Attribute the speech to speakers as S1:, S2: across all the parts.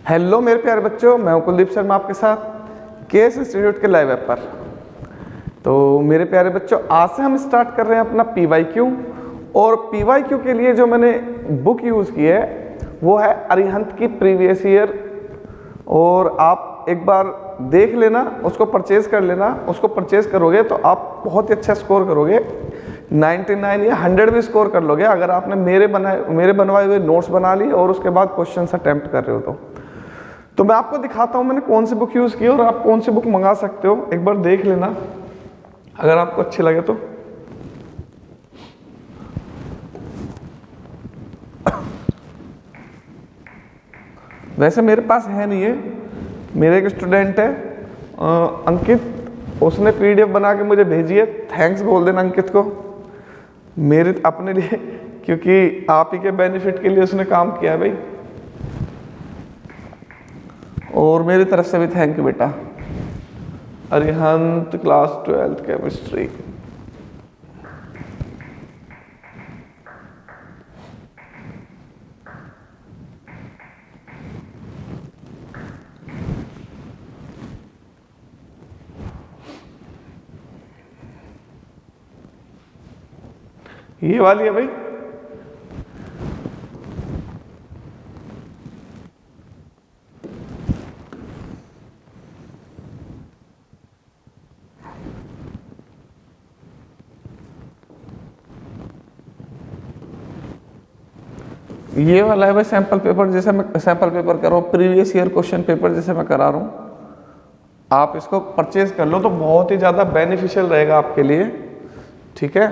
S1: Hello मेरे प्यारे बच्चों, मैं हूं कुलदीप शर्मा आपके साथ केएस इंस्टीट्यूट के लाइव ऐप पर। तो मेरे प्यारे बच्चों, आज से हम स्टार्ट कर रहे हैं अपना पीवाईक्यू। और पीवाईक्यू के लिए जो मैंने बुक यूज़ की है वो है अरिहंत की प्रीवियस ईयर। और आप एक बार देख लेना, उसको परचेज़ कर लेना। उसको परचेज़ करोगे तो आप बहुत ही अच्छा स्कोर करोगे, 99 या 100 भी स्कोर कर लोगे अगर आपने मेरे बनवाए हुए नोट्स बना लिए और उसके बाद क्वेश्चन अटेम्प्ट कर रहे हो तो मैं आपको दिखाता हूं मैंने कौन सी बुक यूज़ की है और आप कौन सी बुक मंगा सकते हो। एक बार देख लेना अगर आपको अच्छी लगे तो। वैसे मेरे पास है नहीं है, मेरे एक स्टूडेंट है अंकित, उसने पीडीएफ बना के मुझे भेजी है। थैंक्स बोल देना अंकित को मेरे अपने लिए, क्योंकि आप ही के बेनिफिट के लिए उसने काम किया है भाई। और मेरी तरफ से भी थैंक यू बेटा। Arihant class 12 chemistry. ये वाली है भाई। ये वाला है भाई सैंपल पेपर, जैसे मैं सैंपल पेपर कर रहा हूँ, प्रीवियस ईयर क्वेश्चन पेपर जैसे मैं करा रहा हूँ। आप इसको परचेज कर लो तो बहुत ही ज़्यादा बेनिफिशियल रहेगा आपके लिए, ठीक है।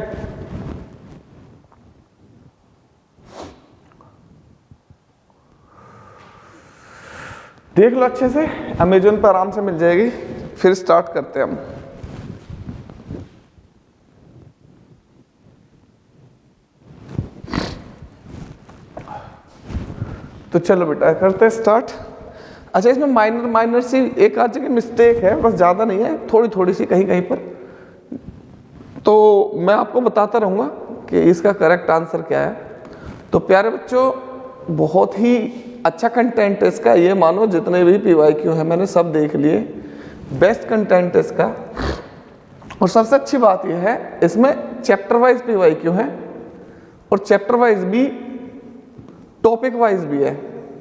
S1: देख लो अच्छे से, अमेजोन पर आराम से मिल जाएगी। फिर स्टार्ट करते हैं हम। तो चलो बेटा करते हैं स्टार्ट। अच्छा, इसमें माइनर सी एक आध जगह मिस्टेक है, बस ज़्यादा नहीं है, थोड़ी थोड़ी सी कहीं कहीं पर। तो मैं आपको बताता रहूँगा कि इसका करेक्ट आंसर क्या है। तो प्यारे बच्चों, बहुत ही अच्छा कंटेंट है इसका, ये मानो जितने भी पीवाईक्यू हैं मैंने सब देख लिए, बेस्ट कंटेंट है इसका। और सबसे अच्छी बात यह है इसमें चैप्टर वाइज पीवाईक्यू है और चैप्टर वाइज भी टॉपिक वाइज भी है।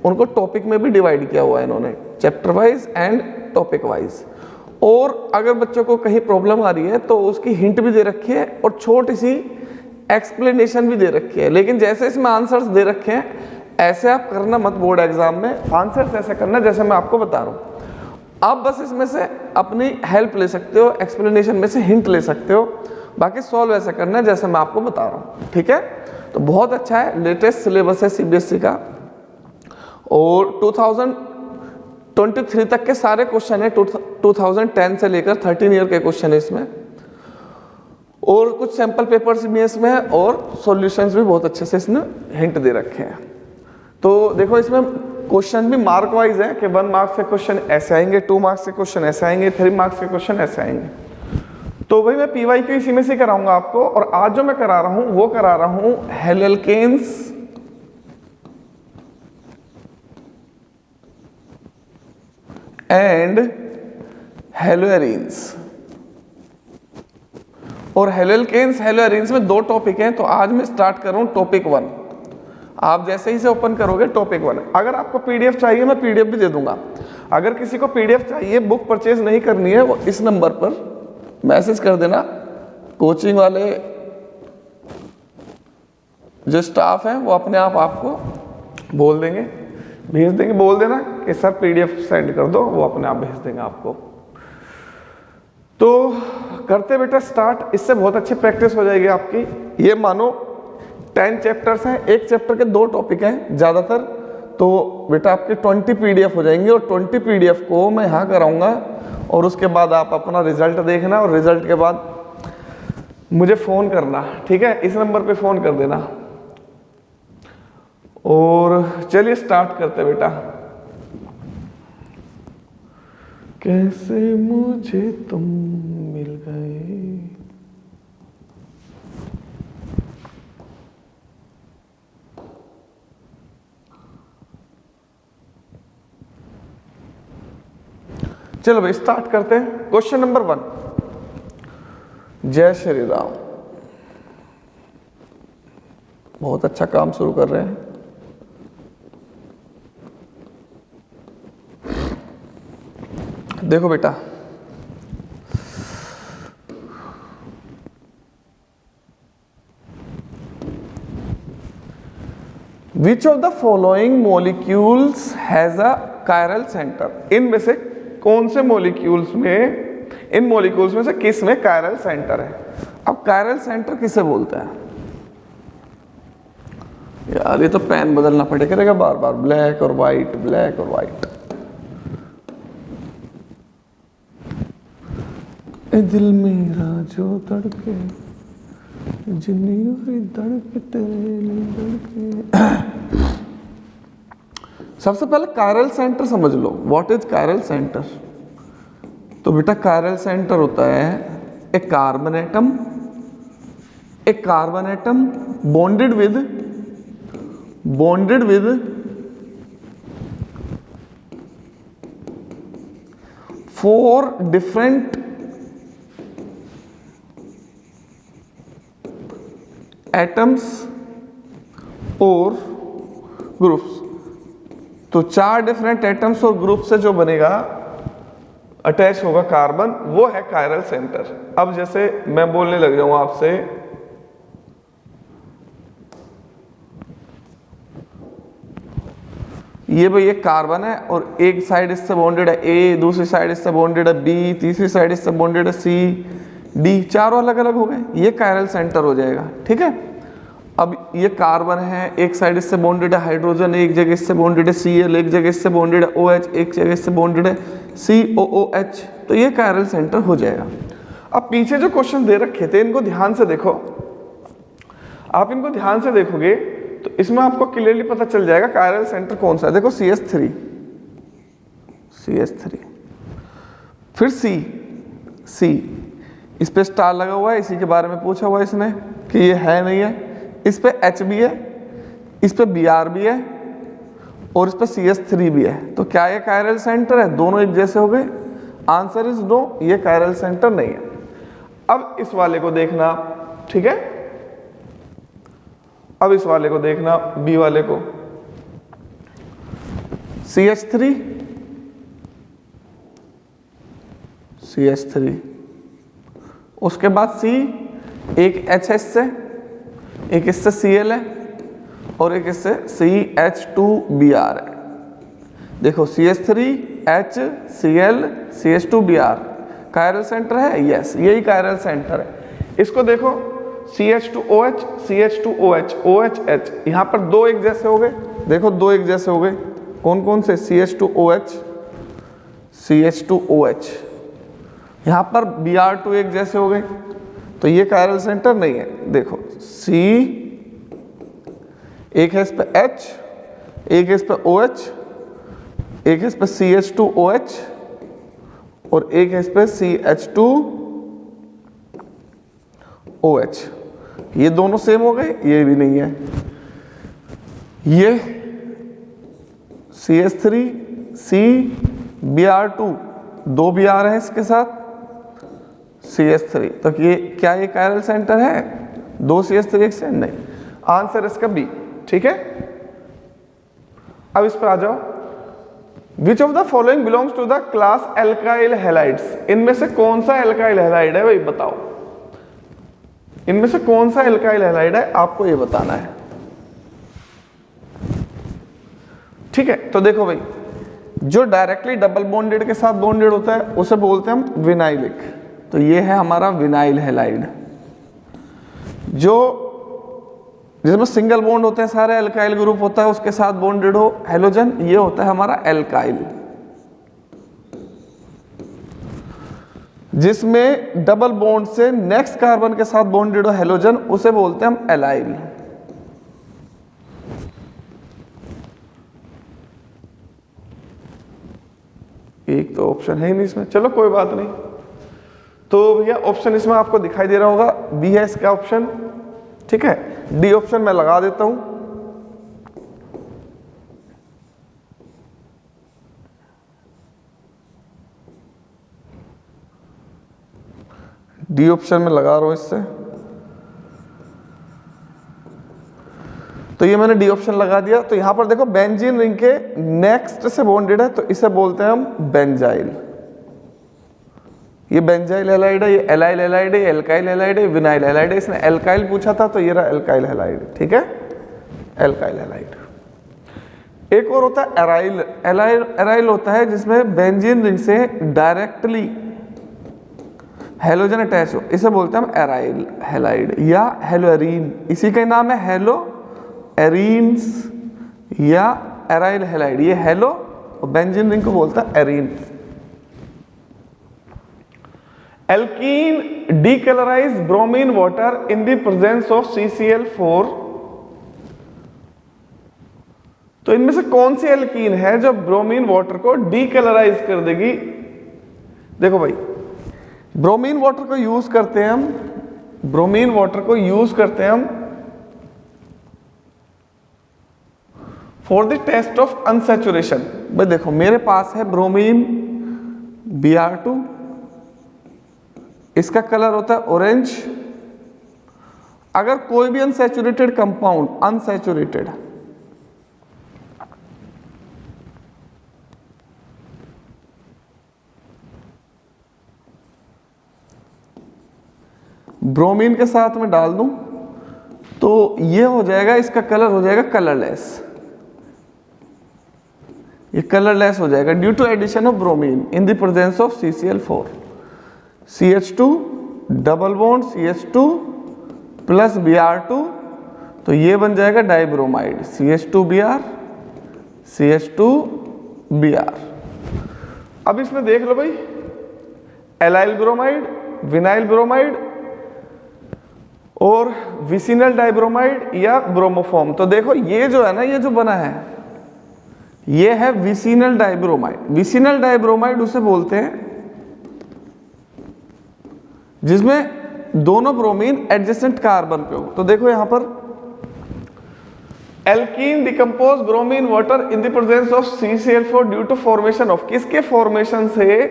S1: उनको टॉपिक में भी डिवाइड किया हुआ है इन्होंने, chapter wise and topic wise. और अगर बच्चों को कहीं प्रॉब्लम आ रही है तो उसकी हिंट भी दे रखी है और छोटी सी एक्सप्लेनेशन भी दे रखी है। लेकिन जैसे इसमें आंसर्स दे रखे हैं ऐसे आप करना मत, बोर्ड एग्जाम में आंसर्स ऐसे करना जैसे मैं आपको बता रहा हूँ। आप बस इसमें से अपनी हेल्प ले सकते हो, एक्सप्लेनेशन में से हिंट ले सकते हो, बाकी सॉल्व ऐसा करना है जैसे मैं आपको बता रहा हूँ, ठीक है। तो बहुत अच्छा है, लेटेस्ट सिलेबस है सीबीएसई का और 2023 तक के सारे क्वेश्चन है। 2010 से लेकर 13 ईयर के क्वेश्चन है इसमें, और कुछ सैंपल पेपर्स भी इसमें है और सॉल्यूशंस भी बहुत अच्छे से इसने हिंट दे रखे हैं। तो देखो इसमें क्वेश्चन भी मार्क वाइज है कि 1 मार्क्स के क्वेश्चन ऐसे आएंगे, 2 मार्क्स के क्वेश्चन ऐसे आएंगे, 3 मार्क्स के क्वेश्चन ऐसे आएंगे। तो भाई मैं पीवाईक्यू इसी में से कराऊंगा आपको। और आज जो मैं करा रहा हूं वो करा रहा हूं हेलोल्केन्स एंड हेलोएरीन्स। और हेलोल्केन्स हेलोएरीन्स में 2 टॉपिक हैं। तो आज मैं स्टार्ट कर रहा हूं टॉपिक 1। आप जैसे ही से ओपन करोगे टॉपिक 1। अगर आपको पीडीएफ चाहिए मैं पीडीएफ भी दे दूंगा। अगर किसी को पीडीएफ चाहिए, बुक परचेज नहीं करनी है, वो इस नंबर पर मैसेज कर देना। कोचिंग वाले जो स्टाफ हैं वो अपने आप आपको बोल देंगे, भेज देंगे। बोल देना कि सर पीडीएफ सेंड कर दो, वो अपने आप भेज देंगे आपको। तो करते बेटा स्टार्ट। इससे बहुत अच्छी प्रैक्टिस हो जाएगी आपकी। ये मानो 10 चैप्टर्स हैं, एक चैप्टर के 2 टॉपिक हैं ज़्यादातर। तो बेटा आपके 20 पीडीएफ हो जाएंगे और 20 पीडीएफ को मैं यहाँ कराऊंगा और उसके बाद आप अपना रिजल्ट देखना और रिजल्ट के बाद मुझे फ़ोन करना, ठीक है। इस नंबर पे फ़ोन कर देना। और चलिए स्टार्ट करते बेटा। कैसे मुझे तुम मिल गए। चलो भाई स्टार्ट करते हैं। क्वेश्चन नंबर 1, जय श्री राम। बहुत अच्छा काम शुरू कर रहे हैं। देखो बेटा, विच of the following molecules has a chiral centre? इनमें से कौन से मॉलिक्यूल्स में, इन मॉलिक्यूल्स में से किस में कायरल सेंटर है? अब कायरल सेंटर किसे बोलते हैं यार? ये तो पेन बदलना पड़ेगा बार बार, ब्लैक और वाइट, ब्लैक और वाइट। ए दिल मेरा जो धड़के, जिन्नी धड़के तेरे धड़के। सबसे पहले कायरल सेंटर समझ लो। What is chiral centre? तो बेटा कायरल सेंटर होता है एक carbon atom bonded with four different atoms और ग्रुप्स। तो 4 डिफरेंट एटम्स और ग्रुप से जो बनेगा, अटैच होगा कार्बन, वो है कायरल सेंटर। अब जैसे मैं बोलने लग जाऊं आपसे, ये भाई एक कार्बन है और एक साइड इससे बॉन्डेड है ए, दूसरी साइड इससे बॉन्डेड है बी, तीसरी साइड इससे बॉन्डेड है सी, डी, चारों अलग अलग हो गए, ये कायरल सेंटर हो जाएगा। ठीक है। अब ये कार्बन है, एक साइड इससे बॉन्डेड है हाइड्रोजन, एक जगह इससे बॉन्डेड है Cl, एक जगह इससे बॉन्डेड है OH, एक जगह इससे बॉन्डेड है COOH, तो ये कायरल सेंटर हो जाएगा। अब पीछे जो क्वेश्चन दे रखे थे इनको ध्यान से देखो। आप इनको ध्यान से देखोगे तो इसमें आपको क्लियरली पता चल जाएगा कायरल सेंटर कौन सा है। देखो CH3, फिर C, इस पे स्टार लगा हुआ है, इसी के बारे में पूछा हुआ है इसने कि ये है नहीं है। इस पे H भी है, इस पे Br भी है और इस पे CH3 भी है। तो क्या ये कायरल सेंटर है? दोनों एक जैसे हो गए। आंसर इज नो, ये कायरल सेंटर नहीं है। अब इस वाले को देखना, ठीक है। अब इस वाले को देखना, बी वाले को, CH3, उसके बाद C, एक H है इससे, एक इससे Cl है और एक इससे CH2Br है। देखो CH3, H, Cl, CH2Br chiral centre है। यस, यही कायरल सेंटर है। इसको देखो CH2OH, CH2OH, OHH, यहाँ पर दो एक जैसे हो गए। देखो दो एक जैसे हो गए, कौन कौन से? CH2OH, CH2OH, यहाँ पर Br2 एक जैसे हो गए, तो ये कायरल सेंटर नहीं है। देखो C, एक है इस पे H, एक है इस पे OH, एक है इस पे CH2OH और एक है इस पे CH2OH। ये दोनों सेम हो गए, ये भी नहीं है। ये CH3, C, Br2, दो Br है इसके साथ, CH3, तो ये क्या ये कायरल सेंटर है? दो CH3 एक से नहीं। आंसर इसका बी। ठीक है। अब इस पर आ जाओ। Which of the following belongs to the class alkyl halides? इनमें से कौन सा एल्काइल हैलाइड है भाई, बताओ। इनमें से कौन सा एल्काइल हैलाइड है, आपको ये बताना है। ठीक है। तो देखो भाई, जो डायरेक्टली डबल बॉन्डेड के साथ बॉन्डेड होता है उसे बोलते हैं हम विनाइलिक। तो ये है हमारा विनाइल हैलाइड। जो जिसमें सिंगल बॉन्ड होते हैं, सारे एल्काइल ग्रुप होता है, उसके साथ बॉन्डेड हो हेलोजन, ये होता है हमारा एल्काइल। जिसमें डबल बॉन्ड से नेक्स्ट कार्बन के साथ बॉन्डेड हो हेलोजन, उसे बोलते हैं हम एलाइल। एक तो ऑप्शन है ही नहीं इसमें, चलो कोई बात नहीं। तो भैया ऑप्शन इसमें आपको दिखाई दे रहा होगा, बी है इसका ऑप्शन। ठीक है। डी ऑप्शन मैं लगा देता हूं। डी ऑप्शन में लगा रहा हूं इससे, तो ये मैंने डी ऑप्शन लगा दिया। तो यहां पर देखो बेंजीन रिंग के नेक्स्ट से बॉन्डेड है, तो इसे बोलते हैं हम बेंजाइल। ये बेंजाइल हैलाइड है, ये एलाइल हैलाइड है, एल्काइल हैलाइड है, विनाइल हैलाइड है। इसने एल्काइल पूछा था तो ये रहा एल्काइल हैलाइड, ठीक है, एल्काइल हैलाइड। एक और होता है एराइल। एराइल होता है जिसमें बेंजीन रिंग से डायरेक्टली हेलोजन अटैच हो, इसे बोलते हैं हम एराइल हैलाइड या हेलोएरीन। इसी का नाम है हेलो एरीन्स या एराइल हैलाइड। ये हेलो और बेंजीन रिंग को बोलता है arene. Alkene decolourise bromine water in the presence of CCl4। तो इनमें से कौन सी एल्कीन है जो ब्रोमीन वाटर को डीकलराइज कर देगी? देखो भाई, ब्रोमीन वाटर को यूज करते हैं हम, ब्रोमीन वाटर को यूज करते हैं हम for the test of unsaturation. भाई देखो मेरे पास है ब्रोमीन Br2, इसका कलर होता है ऑरेंज। अगर कोई भी अनसैचुरेटेड कंपाउंड, अनसैचुरेटेड ब्रोमीन के साथ में डाल दूं तो ये हो जाएगा, इसका कलर हो जाएगा कलरलेस, ये कलरलेस हो जाएगा due to addition of bromine in the presence of CCl4। CH2 double bond CH2 plus Br2, तो ये बन जाएगा डाइब्रोमाइड CH2Br CH2Br। अब इसमें देख लो भाई, एलाइल ब्रोमाइड, विनाइल ब्रोमाइड और विसिनल डाइब्रोमाइड या ब्रोमोफॉर्म। तो देखो ये जो है ना, ये जो बना है ये है विसिनल डाइब्रोमाइड। विसिनल डाइब्रोमाइड उसे बोलते हैं जिसमें दोनों ब्रोमीन एडजेसेंट कार्बन पे हो। तो देखो यहां पर alkene decompose bromine water in the presence of CCl4 due to formation of, किसके फॉर्मेशन से,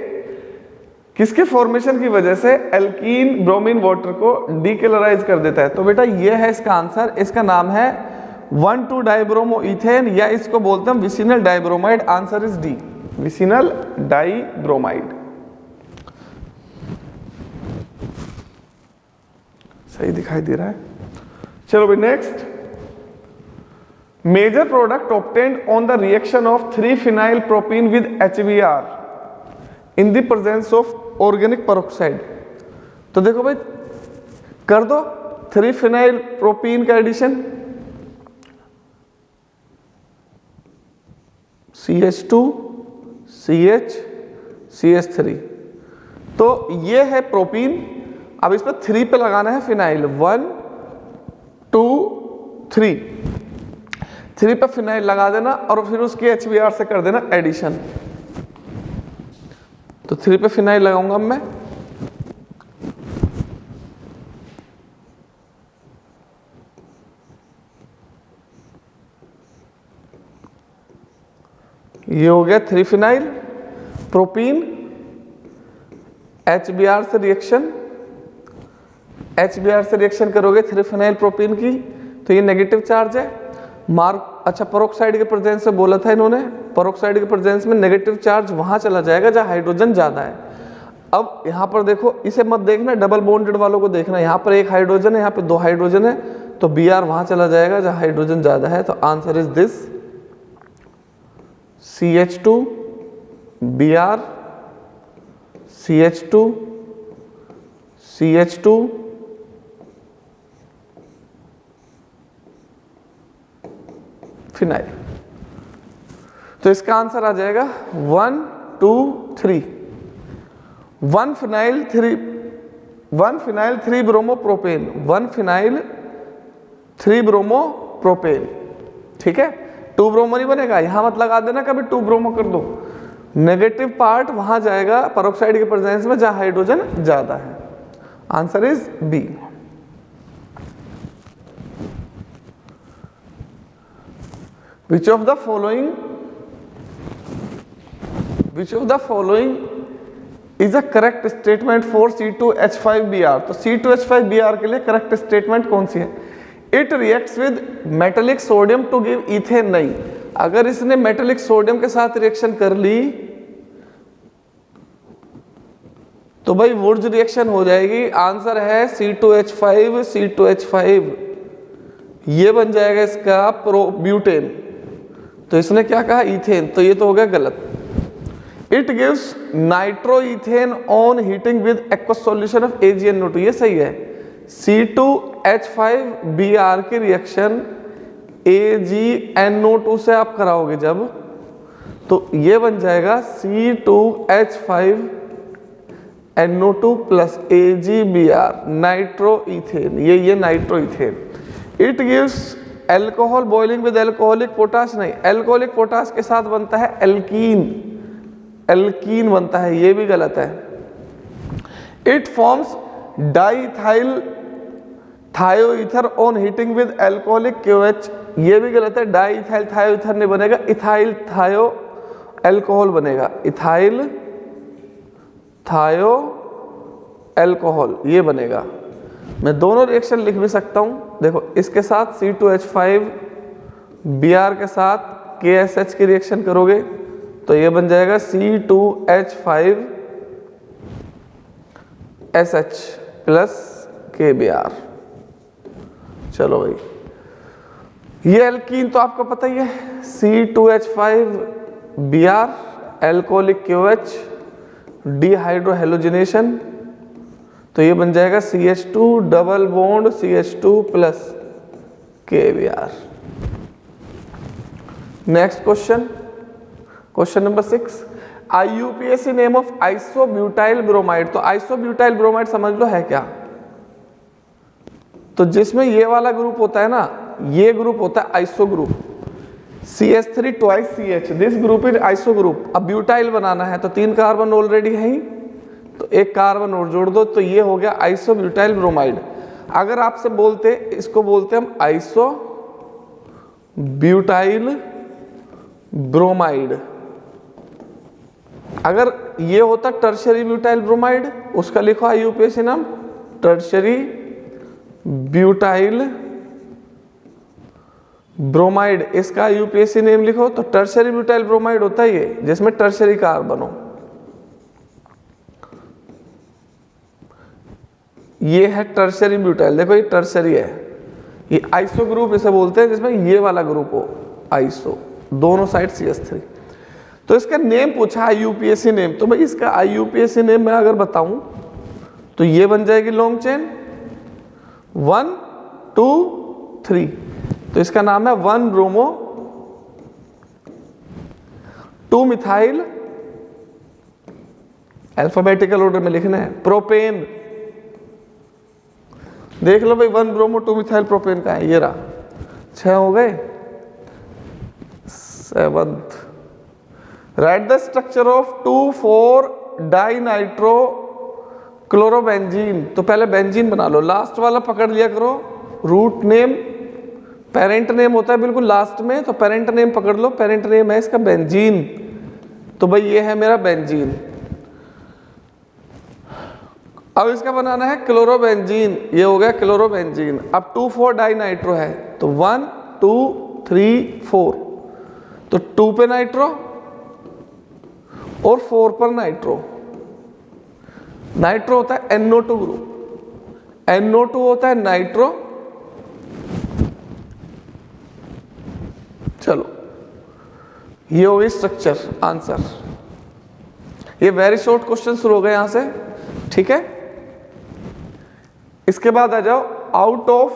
S1: किसके फॉर्मेशन की वजह से एल्कीन ब्रोमीन वाटर को डीकलराइज कर देता है? तो बेटा ये है इसका आंसर। इसका नाम है 1,2 डाइब्रोमो इथेन या इसको बोलते हैं vicinal dibromide. Answer is D, vicinal dibromide. सही दिखाई दे रहा है? चलो भाई next, major product obtained on the reaction of 3-phenyl propene with HBr in the presence of organic peroxide. तो देखो भाई कर दो 3-phenyl प्रोपीन का एडिशन, CH2 CH CH3, तो ये है प्रोपीन। अब इस पर 3 पे लगाना है फिनाइल, 1 2 3, 3 पे फिनाइल लगा देना और फिर उसकी HBr से कर देना एडिशन। तो 3 पे फिनाइल लगाऊंगा मैं, ये हो गया 3-phenyl प्रोपीन, HBr से रिएक्शन, HBr से रिएक्शन करोगे 3-phenyl प्रोपीन की, तो ये नेगेटिव चार्ज है। मार्क अच्छा पेरोक्साइड के प्रेजेंस से बोला था इन्होंने, पेरोक्साइड के प्रेजेंस में नेगेटिव चार्ज वहां चला जाएगा जहां हाइड्रोजन ज्यादा है। अब यहां पर देखो, इसे मत देखना, डबल बॉन्डेड वालों को देखना, यहां पर 1 हाइड्रोजन है, यहां पे 2 हाइड्रोजन है, तो Br वहां चला जाएगा जहां हाइड्रोजन ज्यादा है। तो answer is this, CH2 Br CH2 CH2 phenyl. तो इसका आंसर आ जाएगा 1 2 3, 1 phenyl 3 bromo propane, 1 phenyl 3 bromo propane, ठीक है। 2 ब्रोमो नहीं बनेगा, यहां मत लगा देना कभी 2 ब्रोमो कर दो, नेगेटिव पार्ट वहां जाएगा पेरोक्साइड के प्रेजेंस में जहां हाइड्रोजन ज्यादा है। Answer is B. Which of the following is a correct statement for C2H5Br। तो C2H5Br के लिए करेक्ट स्टेटमेंट कौन सी है? It reacts with metallic sodium to give ethane. नहीं, अगर इसने मेटेलिक सोडियम के साथ रिएक्शन कर ली तो भाई वुड्स रिएक्शन हो जाएगी। आंसर है C2H5 C2H5, ये बन जाएगा इसका प्रोब्यूटेन। तो इसने क्या कहा? इथेन, तो ये तो हो गया गलत। It gives nitro ethane on heating with aqueous solution of AgNO2, ये सही है। C2H5Br की रिएक्शन AgNO2 से आप कराओगे जब, तो ये बन जाएगा C2H5NO2 plus AgBr, nitroethane, ये nitroethane. It gives alcohol boiling with alcoholic potash. नहीं, एल्कोहलिक पोटाश के साथ बनता है एल्कीन, एल्कीन बनता है, ये भी गलत है। It forms diethyl थायोईथर on heating with alcoholic KOH, ये भी गलत है। डाईथाइल थायोईथर नहीं बनेगा, इथाइल थायो एल्कोहल बनेगा, इथाइल थायो एल्कोहल ये बनेगा। मैं दोनों रिएक्शन लिख भी सकता हूं। देखो, इसके साथ C2H5Br के साथ KSH की रिएक्शन करोगे तो ये बन जाएगा C2H5SH प्लस KBr। चलो भाई, ये एल्कीन तो आपको पता ही है, C2H5Br एल्कोहलिक KOH डिहाइड्रोहेलोजिनेशन, तो ये बन जाएगा CH2 double bond CH2 plus KBr। Next question, question number 6, IUPAC name of isobutyl bromide. तो आइसोब्यूटाइल ब्रोमाइड समझ लो है क्या? तो जिसमें ये वाला ग्रुप होता है ना, ये ग्रुप होता है iso group, CH3 twice CH, this group is iso group. अब ब्यूटाइल बनाना है तो 3 कार्बन ऑलरेडी है ही, तो 1 कार्बन और जोड़ दो, तो ये हो गया आइसोब्यूटाइल ब्रोमाइड। अगर आपसे बोलते, इसको बोलते हम आइसो ब्यूटाइल ब्रोमाइड। अगर ये होता टर्शरी ब्यूटाइल ब्रोमाइड, उसका लिखो IUPAC नाम टर्शरी ब्यूटाइल ब्रोमाइड, इसका IUPAC नेम लिखो। तो टर्शरी ब्यूटाइल ब्रोमाइड होता है ये जिसमें टर्शरी कार्बन हो। ये है टर्शरी ब्यूटाइल, देखो ये टर्शरी है, ये आइसो ग्रुप इसे बोलते हैं जिसमें ये वाला ग्रुप हो, आइसो, दोनों साइड CH3। तो इसका नेम पूछा IUPAC नेम, तो भाई इसका IUPAC नेम मैं अगर बताऊं तो ये बन जाएगी लॉन्ग चेन 1 2 3, तो इसका नाम है 1 ब्रोमो 2 मिथाइल, अल्फाबेटिकल ऑर्डर में लिखना है, प्रोपेन। देख लो भाई 1 ब्रोमो 2 मिथाइल प्रोपेन का है, ये रहा, 6 हो गए। 7th, right the structure of 2,4 dinitro chlorobenzene. तो पहले बेंजीन बना लो, लास्ट वाला पकड़ लिया करो, रूट नेम पेरेंट नेम होता है बिल्कुल लास्ट में, तो पेरेंट नेम पकड़ लो, पेरेंट नेम है इसका बेंजीन, तो भाई ये है मेरा बेंजीन। अब इसका बनाना है क्लोरोबेंजीन, ये हो गया क्लोरोबेंजीन। अब 2,4 डाइनाइट्रो है, तो 1 2 3 4, तो 2 पे नाइट्रो और 4 पर नाइट्रो। नाइट्रो होता है NO2 ग्रुप, NO2 होता है नाइट्रो। चलो, ये हो गई स्ट्रक्चर, आंसर। ये वेरी शॉर्ट क्वेश्चन शुरू हो गए यहां से, ठीक है। इसके बाद आ जाओ, out of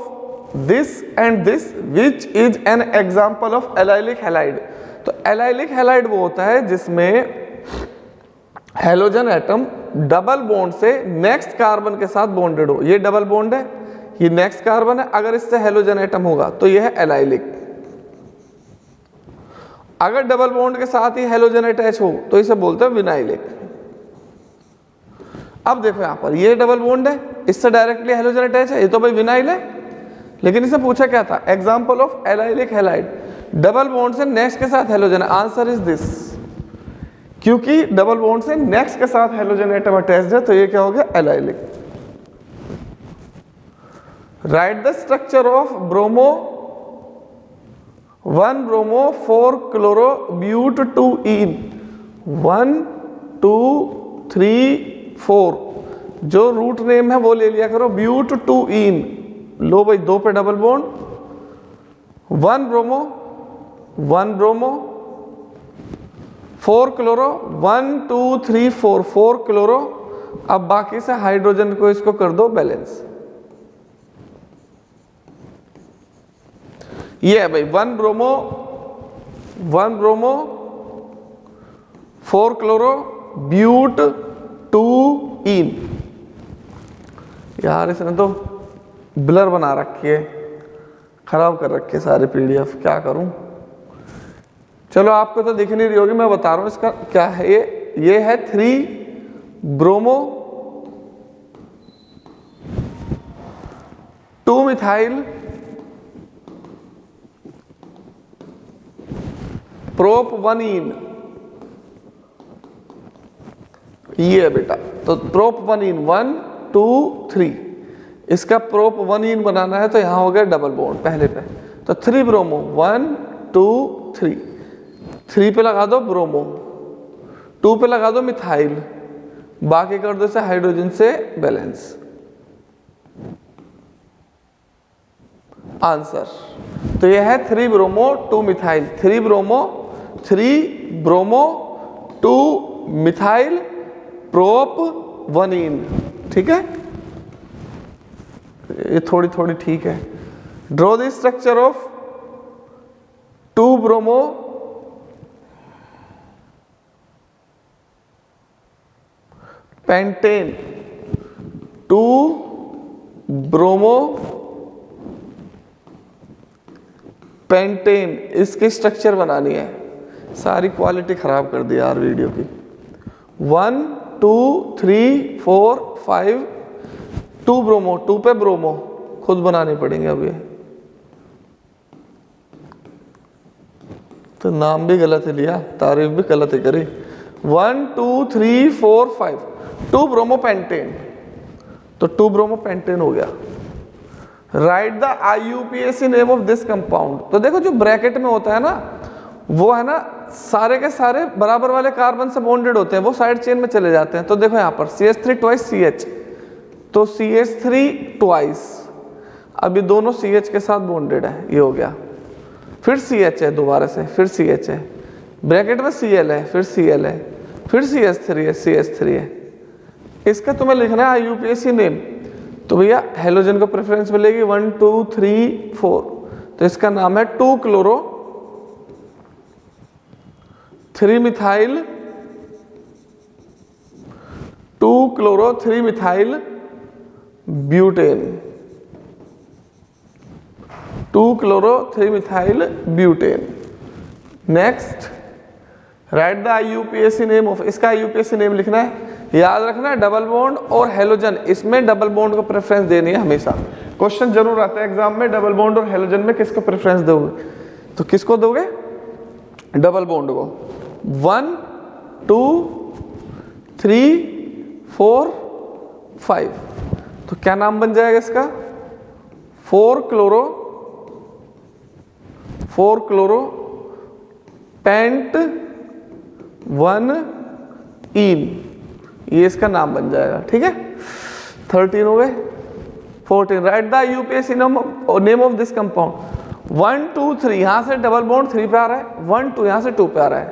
S1: this and this which is an example of allylic halide. तो एलाइलिक हैलाइड वो होता है जिसमें हैलोजन एटम डबल बॉन्ड से नेक्स्ट कार्बन के साथ बॉन्डेड हो। ये डबल बॉन्ड है, ये नेक्स्ट कार्बन है, अगर इससे हैलोजन एटम होगा तो ये है एलाइलिक। अगर डबल बॉन्ड के साथ ही हैलोजन अटैच हो तो इसे बोलते हैं विनाइलिक। अब देखो यहां पर ये डबल बॉन्ड है, इससे डायरेक्टली हैलोजन अटैच है, ये तो भाई विनाइल है, लेकिन इसे पूछा क्या था, example of allylic halide, double bond से नेक्स्ट के साथ हैलोजन। आंसर इज दिस, क्योंकि डबल बॉन्ड से नेक्स्ट के साथ हेलोजन एटम अटैच्ड है, तो ये क्या हो गया, allylic. Write the structure of bromo 1 bromo 4 chloro but 2 ene 1 2 3 4। जो रूट नेम है वो ले लिया करो, ब्यूट 2 इन। लो भाई 2 पे double bond, 1 bromo 4 chloro 1 2 3 4 4 chloro. अब बाकी से हाइड्रोजन को इसको कर दो बैलेंस। ये है भाई 1 ब्रोमो 4 क्लोरो ब्यूट 2 इन। यार इसने तो ब्लर बना रखी है, खराब कर रखी है सारे पीडीएफ, क्या करूं। चलो आपको तो दिख नहीं रही होगी, मैं बता रहा हूं इसका क्या है। ये है 3 ब्रोमो 2 मिथाइल प्रोप 1 इन। ये है बेटा, तो प्रोप 1 इन 1 2 3। इसका प्रोप 1 इन बनाना है तो यहां हो गया डबल बॉन्ड पहले पे, तो 3 ब्रोमो 1 2 3। 3 पे लगा दो ब्रोमो, 2 पे लगा दो मिथाइल, बाकी कर दो इसे हाइड्रोजन से बैलेंस। आंसर तो यह है 3 bromo 2 methyl, 3 bromo 2 methyl prop 1 इन। ठीक है, ये थोड़ी थोड़ी ठीक है। Draw the structure of 2 bromo pentane 2 bromo pentane. इसकी स्ट्रक्चर बनानी है। सारी क्वालिटी खराब कर दी यार वीडियो की। 1 2 3 4 5 2 ब्रोमो, 2 पे ब्रोमो खुद बनानी पड़ेंगे अब ये, तो नाम भी गलत ही लिया, तारीफ भी गलत ही करी। 1 2 3 4 5 2 ब्रोमो पेंटेन, तो 2 ब्रोमो पेंटेन हो गया। Right the IUPAC name of this compound. तो देखो जो ब्रैकेट में होता है ना, वो है ना सारे के सारे बराबर वाले कार्बन से बॉन्डेड होते हैं, वो साइड चेन में चले जाते हैं। तो देखो यहाँ पर CH3 ट्वाइस CH, तो CH3 ट्वाइस, अब ये दोनों CH के साथ बॉन्डेड है, ये हो गया। फिर CH है दोबारा से, फिर CH है, ब्रैकेट में Cl है, फिर Cl है, फिर CH3 है, CH3 है। इसका तुम्हें लिखना है IUPAC नेम। तो भैया हेलोजन को प्रेफरेंस मिलेगी 1 2 3 4, तो इसका नाम है 2 chloro 3 methyl 2 chloro 3 methyl butane, 2 chloro 3 methyl butane. Next right the IUPAC name of, इसका IUPAC नेम लिखना है। याद रखना है डबल बॉन्ड और हेलोजन, इसमें डबल बॉन्ड को प्रेफरेंस देनी है हमेशा। क्वेश्चन जरूर आता है एग्जाम में, डबल बॉन्ड और हेलोजन में किसको प्रेफरेंस दोगे, तो किसको दोगे, डबल बॉन्ड को। 1 2 3 4 5, तो क्या नाम बन जाएगा इसका, 4 क्लोरो पेंट 1 इन, ये इसका नाम बन जाएगा। ठीक है, 13 हो गए। 14 right the IUPAC name of this compound. 1 2 3 यहां से डबल बॉन्ड 3 पे आ रहा है, 1 2 यहां से 2 पे आ रहा है,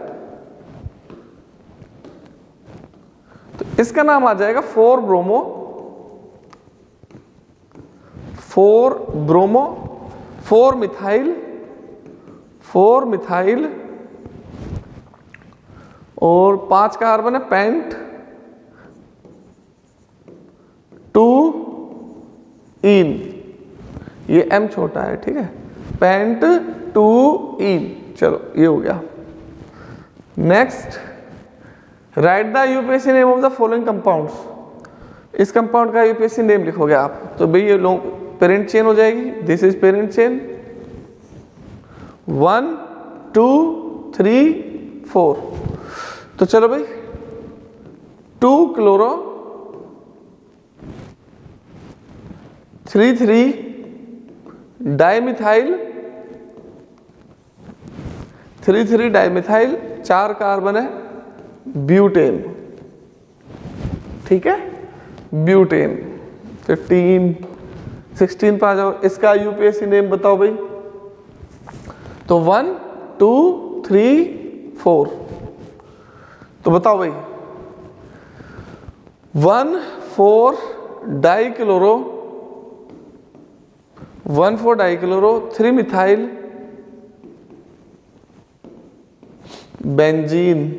S1: तो इसका नाम आ जाएगा 4 ब्रोमो 4 मिथाइल और 5 कार्बन है पेंट 2 इन, ये M छोटा है, ठीक है, पेंट 2 इन। चलो ये हो गया। Next right the IUPAC name of the following compounds. इस कंपाउंड का IUPAC नेम लिखोगे आप, तो भाई ये लोग पेरेंट चेन हो जाएगी, दिस इज पेरेंट चेन 1 2 3 4, तो तो चलो भाई 2 क्लोरो 3,3 डाइमिथाइल 3,3 डाइमिथाइल 4 कार्बन है ब्यूटेन, ठीक है, ब्यूटेन। 15 16 पे आ जाओ, इसका यूपीएससी नेम बताओ भाई। तो 1 2 3 4, तो बताओ भाई 1,4 डाइक्लोरो 1,4 डाइक्लोरो 3 मिथाइल बेंजीन।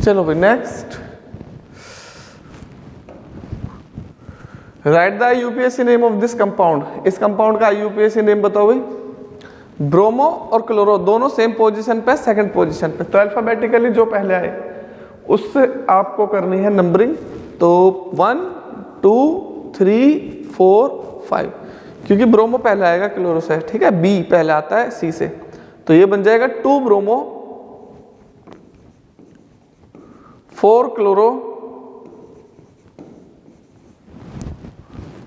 S1: चलो भाई next, right the UPSC name of this compound. इस कंपाउंड का यूपीएससी नेम बताओ भाई। ब्रोमो और क्लोरो दोनों सेम पोजीशन पे, सेकंड पोजीशन पे, तो अल्फाबेटिकली जो पहले आए उससे आपको करनी है नंबरिंग। तो 1 2 3 4 5, क्योंकि ब्रोमो पहले आएगा क्लोरो से, ठीक है, बी पहले आता है सी से, तो ये बन जाएगा 2 ब्रोमो 4 क्लोरो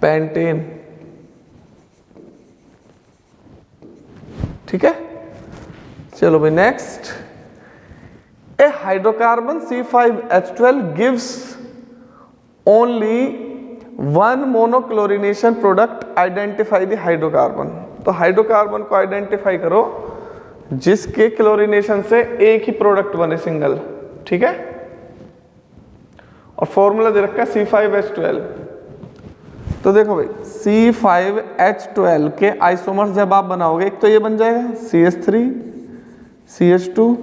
S1: पेंटेन, ठीक है। चलो भाई next, A hydrocarbon C5H12 gives only 1 monochlorination product, identify the hydrocarbon. तो हाइड्रोकार्बन को आइडेंटिफाई करो जिसके क्लोरिनेशन से एक ही प्रोडक्ट बने, सिंगल, ठीक है। और फॉर्मूला दे रखा है C5H12। तो देखो भाई C5H12 के आइसोमर्स जब आप बनाओगे, एक तो ये बन जाएगा CH3 CH2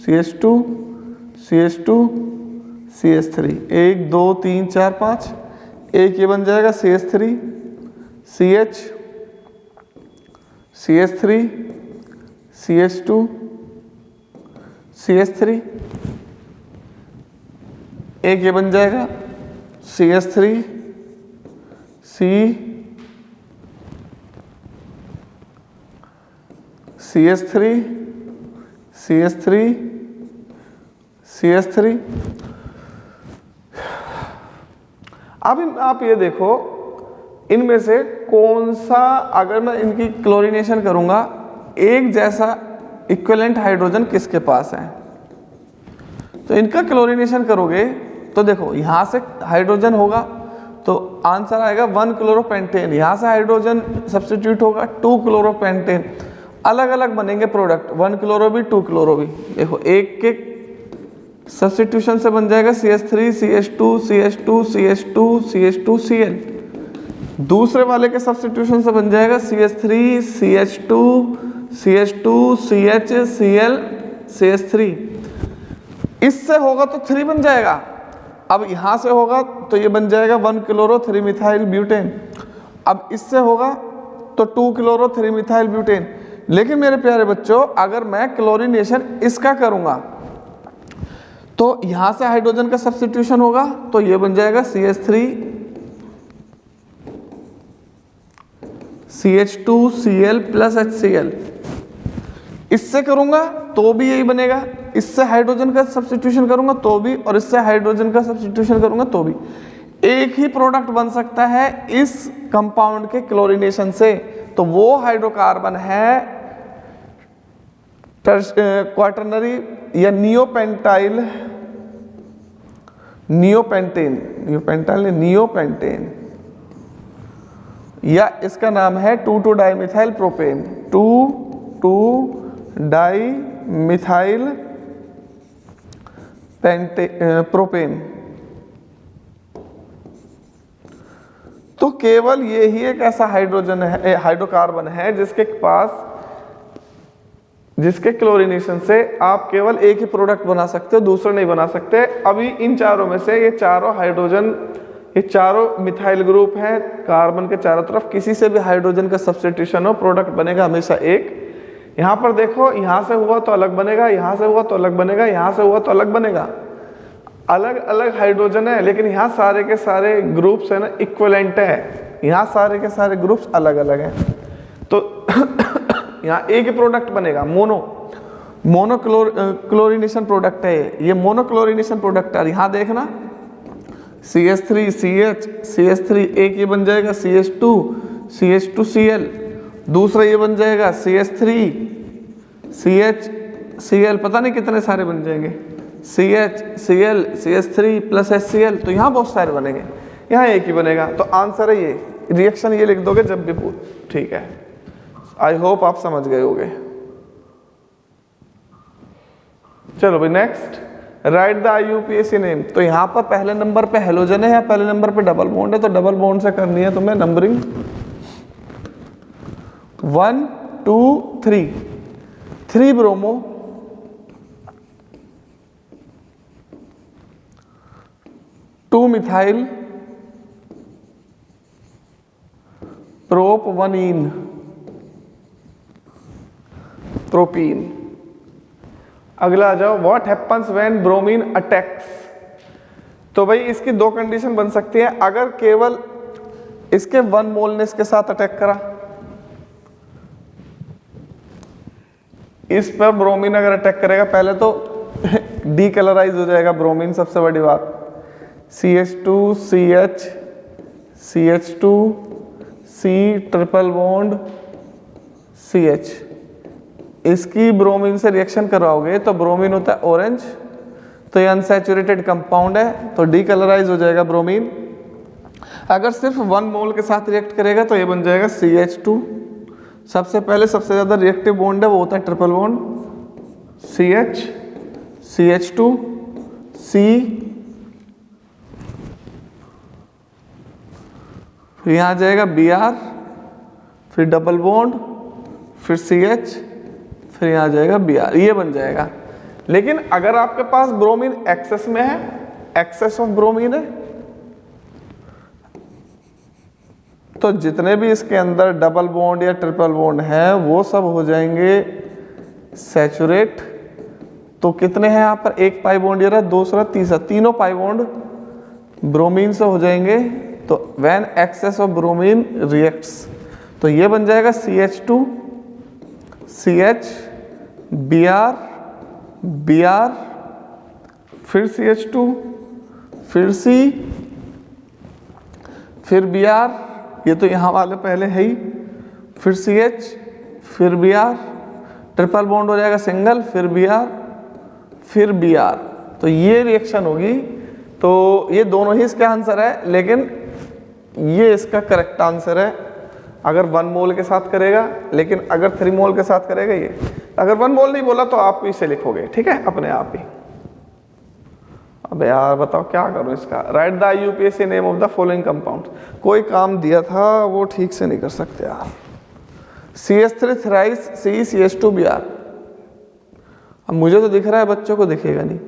S1: CH2 CH2 CH3, 1 2 3 4 5, एक ये बन जाएगा CH3 CH CH3 CH2 CH3, एक ये बन जाएगा CH3 CH3 CH3 CH3। अब आप ये देखो इनमें से कौन सा, अगर मैं इनकी क्लोरीनेशन करूंगा, एक जैसा इक्विवेलेंट हाइड्रोजन किसके पास है। तो इनका क्लोरीनेशन करोगे तो देखो यहां से हाइड्रोजन होगा तो आंसर आएगा 1 क्लोरोपेंटेन, यहां से हाइड्रोजन सब्स्टिट्यूट होगा 2 क्लोरोपेंटेन, अलग अलग बनेंगे प्रोडक्ट, 1 क्लोरो भी 2 क्लोरो भी। देखो एक के सब्स्टिट्यूशन से बन जाएगा CH3 CH2 CH2 CH2 CH2 Cl, दूसरे वाले के सब्स्टिट्यूशन से बन जाएगा CH3 CH2 CH2 CH Cl CH3, इससे होगा तो 3 बन जाएगा। अब यहां से होगा तो ये बन जाएगा 1 क्लोरो 3 मिथाइल ब्यूटेन, अब इससे होगा तो 2 क्लोरो 3 मिथाइल ब्यूटेन। लेकिन मेरे प्यारे बच्चों अगर मैं क्लोरीनेशन इसका करूंगा तो यहां से हाइड्रोजन का सब्स्टिट्यूशन होगा तो ये बन जाएगा CH3 CH2 Cl plus HCl, इससे करूंगा तो भी यही बनेगा, इससे हाइड्रोजन का सब्स्टिट्यूशन करूंगा तो भी, और इससे हाइड्रोजन का सब्स्टिट्यूशन करूंगा तो भी, एक ही प्रोडक्ट बन सकता है इस कंपाउंड के क्लोरीनेशन से, तो वो हाइड्रोकार्बन है क्वाटरनरी या नियोपेंटाइल, नियोपेंटेन, या इसका नाम है 2,2 डाइमिथाइल प्रोपेन, 2,2 डाइमिथाइल प्रोपेन। तो केवल ये ही एक ऐसा हाइड्रोजन है, हाइड्रोकार्बन है जिसके क्लोरीनेशन से आप केवल एक ही प्रोडक्ट बना सकते हो, दूसरा नहीं बना सकते। अभी इन चारों में से ये चारों हाइड्रोजन, ये चारों मिथाइल ग्रुप हैं कार्बन के चारों तरफ, किसी से भी हाइड्रोजन का सब्स्टिट्यूशन हो प्रोडक्ट बनेगा हमेशा एक, यहाँ पर देखो, यहाँ से हुआ तो अलग बनेगा, यहाँ से हुआ तो अलग बनेगा, यहाँ से हुआ तो अलग बनेगा। अलग अलग हाइड्रोजन है, लेकिन यहाँ सारे के सारे ग्रुप्स है ना इक्विवेलेंट है, यहाँ सारे के सारे ग्रुप्स अलग अलग हैं। तो यहाँ एक ही प्रोडक्ट बनेगा, मोनो क्लोरिनेशन प्रोडक्ट है ये मोनोक्लोरिनेशन प्रोडक्ट है। यहाँ देखना CH3 CH CH3 एक ये बन जाएगा CH2 CH2Cl, दूसरा ये बन जाएगा CH3 CH Cl, पता नहीं कितने सारे बन जाएंगे, CH Cl CH3 plus HCl। तो यहाँ बहुत सारे बनेंगे, यहाँ एक ही बनेगा। तो आंसर है ये, रिएक्शन ये लिख दोगे जब भी पूछ, ठीक है। आई होप आप समझ गए होगे। चलो भाई next, right the IUPAC name. तो यहाँ पर पहले नंबर पे हेलोजन है या पहले नंबर पे डबल बॉन्ड है, तो डबल बॉन्ड से करनी है तुम्हें नंबरिंग 1 2 3। 3 ब्रोमो, 2 मिथाइल, प्रोपवनीन, प्रोपीन। अगला आ जाओ, what happens when bromine attacks. तो भाई इसकी दो कंडीशन बन सकती है, अगर केवल इसके 1 मोल ने इसके साथ अटैक करा, इस पर ब्रोमीन अगर अटैक करेगा पहले तो डीकलराइज हो जाएगा ब्रोमीन, सबसे बड़ी बात। CH2 CH CH2 C triple bond CH, इसकी ब्रोमीन से रिएक्शन करवाओगे तो ब्रोमीन होता है ऑरेंज, तो ये अनसैचुरेटेड कंपाउंड है, तो डीकलराइज हो जाएगा ब्रोमीन। अगर सिर्फ 1 मोल के साथ रिएक्ट करेगा तो ये बन जाएगा CH2। सबसे पहले सबसे ज़्यादा रिएक्टिव बॉन्ड है वो होता है triple bond CH CH2 C, फिर यहाँ आ जाएगा Br, फिर डबल बॉन्ड, फिर CH, फिर यहाँ आ जाएगा Br, ये बन जाएगा। लेकिन अगर आपके पास ब्रोमीन एक्सेस में है, एक्सेस ऑफ ब्रोमीन है, तो जितने भी इसके अंदर डबल बॉन्ड या ट्रिपल बॉन्ड है वो सब हो जाएंगे सैचुरेट। तो कितने हैं यहाँ पर, एक पाई बॉन्ड ये रहा, दूसरा तीसरा, तीनों पाई बॉन्ड ब्रोमीन से हो जाएंगे। तो when excess of bromine reacts, तो ये बन जाएगा CH2 CH Br Br, फिर CH2, फिर C, फिर Br, ये तो यहाँ वाले पहले है ही, फिर CH, फिर Br, ट्रिपल बॉन्ड हो जाएगा सिंगल, फिर Br, फिर Br। तो ये रिएक्शन होगी। तो ये दोनों ही इसका आंसर है, लेकिन ये इसका करेक्ट आंसर है अगर 1 मोल के साथ करेगा, लेकिन अगर 3 मोल के साथ करेगा ये। अगर 1 मोल नहीं बोला तो आप इसे लिखोगे, ठीक है, अपने आप ही। अबे यार बताओ क्या करूं इसका, right the IUPAC name of the following compound. कोई काम दिया था वो ठीक से नहीं कर सकते यार। CH3 thrice C CH2 Br। अब मुझे तो दिख रहा है, बच्चों को दिखेगा नहीं।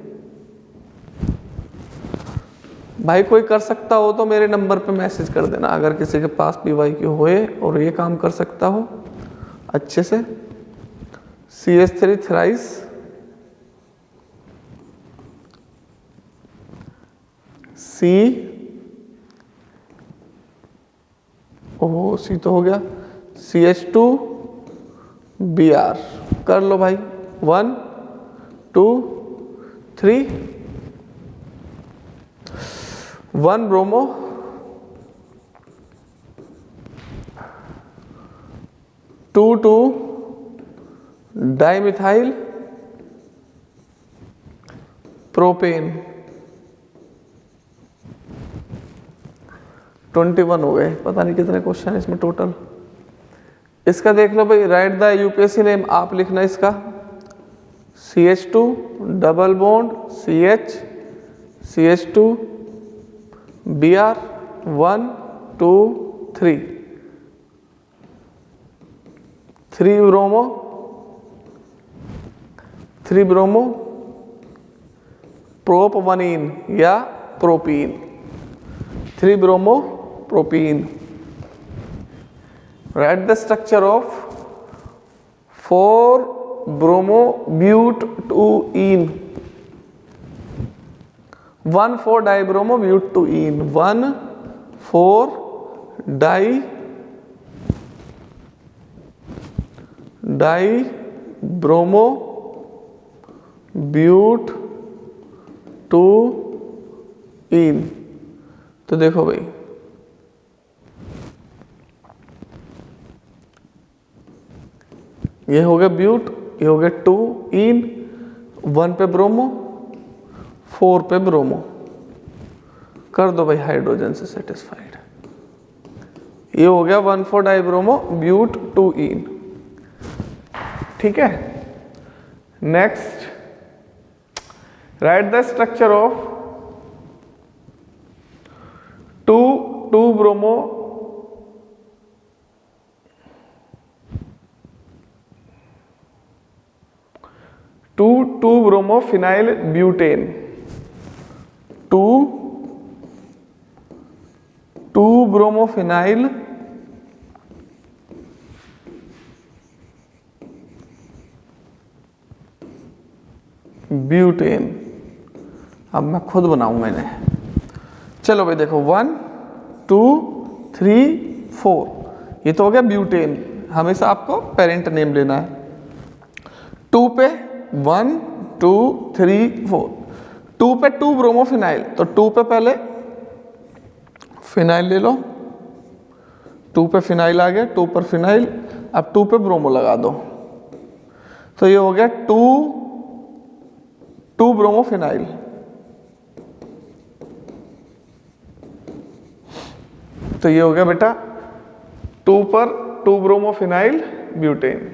S1: भाई कोई कर सकता हो तो मेरे नंबर पे मैसेज कर देना, अगर किसी के पास PYQ होए और ये काम कर सकता हो अच्छे से। CH3 थ्राइस C, ओह C तो हो गया, CH2 Br। कर लो भाई, 1 2 3, 1 ब्रोमो, 2 डाइमिथाइल प्रोपेन। 21 हो गए, पता नहीं कितने क्वेश्चन है इसमें टोटल। इसका देख लो भाई, राइट द IUPAC नेम, आप लिखना इसका CH2 double bond CH CH2 Br 1 2 3, 3 bromo प्रोपवनीन या propene, 3 bromo propene. Write the structure of 4 bromo but 2ईन, 1 4 डाई ब्रोमो ब्यूट 2ईन, 1 4 डाई ब्रोमो ब्यूट 2ईन। तो देखो भाई, ये हो गया ब्यूट, ये हो गया 2ईन, 1 पे ब्रोमो, 4 पे ब्रोमो, कर दो भाई हाइड्रोजन से सेटिस्फाइड। ये हो गया 1 4 डाई ब्रोमो ब्यूट 2ईन। ठीक है, next right the structure of 2 bromo 2 bromo phenyl butane, 2 bromo phenyl butane. अब मैं खुद बनाऊंगा इन्हें। चलो भाई देखो 1 2 3 4, ये तो हो गया ब्यूटेन। हमेशा आपको पेरेंट नेम लेना है। 2 पे 1 2 3 4, 2 पे 2 ब्रोमो फिनाइल, तो 2 पे पहले फिनाइल ले लो, 2 पे फिनाइल आ गया, 2 पर फिनाइल, अब 2 पे ब्रोमो लगा दो, तो ये हो गया 2 ब्रोमो फिनाइल। तो ये हो गया बेटा 2 पर 2 bromo phenyl butane.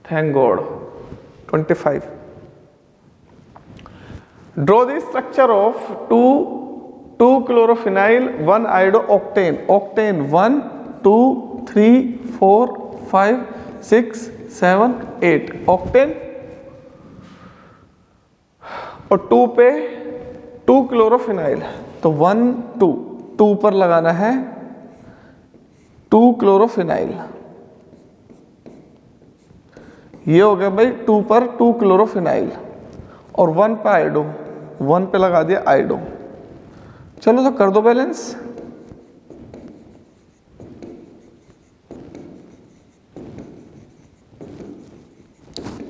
S1: Thank God. 25 draw the structure of 2 chlorophenyl 1 iodo octane, octane 1 2 3 4 5 6 7 8 octane, और 2 पे 2 क्लोरोफिनाइल, तो 1 2 पर लगाना है 2 क्लोरोफिनाइल। ये हो गया भाई 2 पर 2 क्लोरोफिनाइल, और 1 पे आयोडो, 1 पे लगा दिया आयोडो। चलो तो कर दो बैलेंस।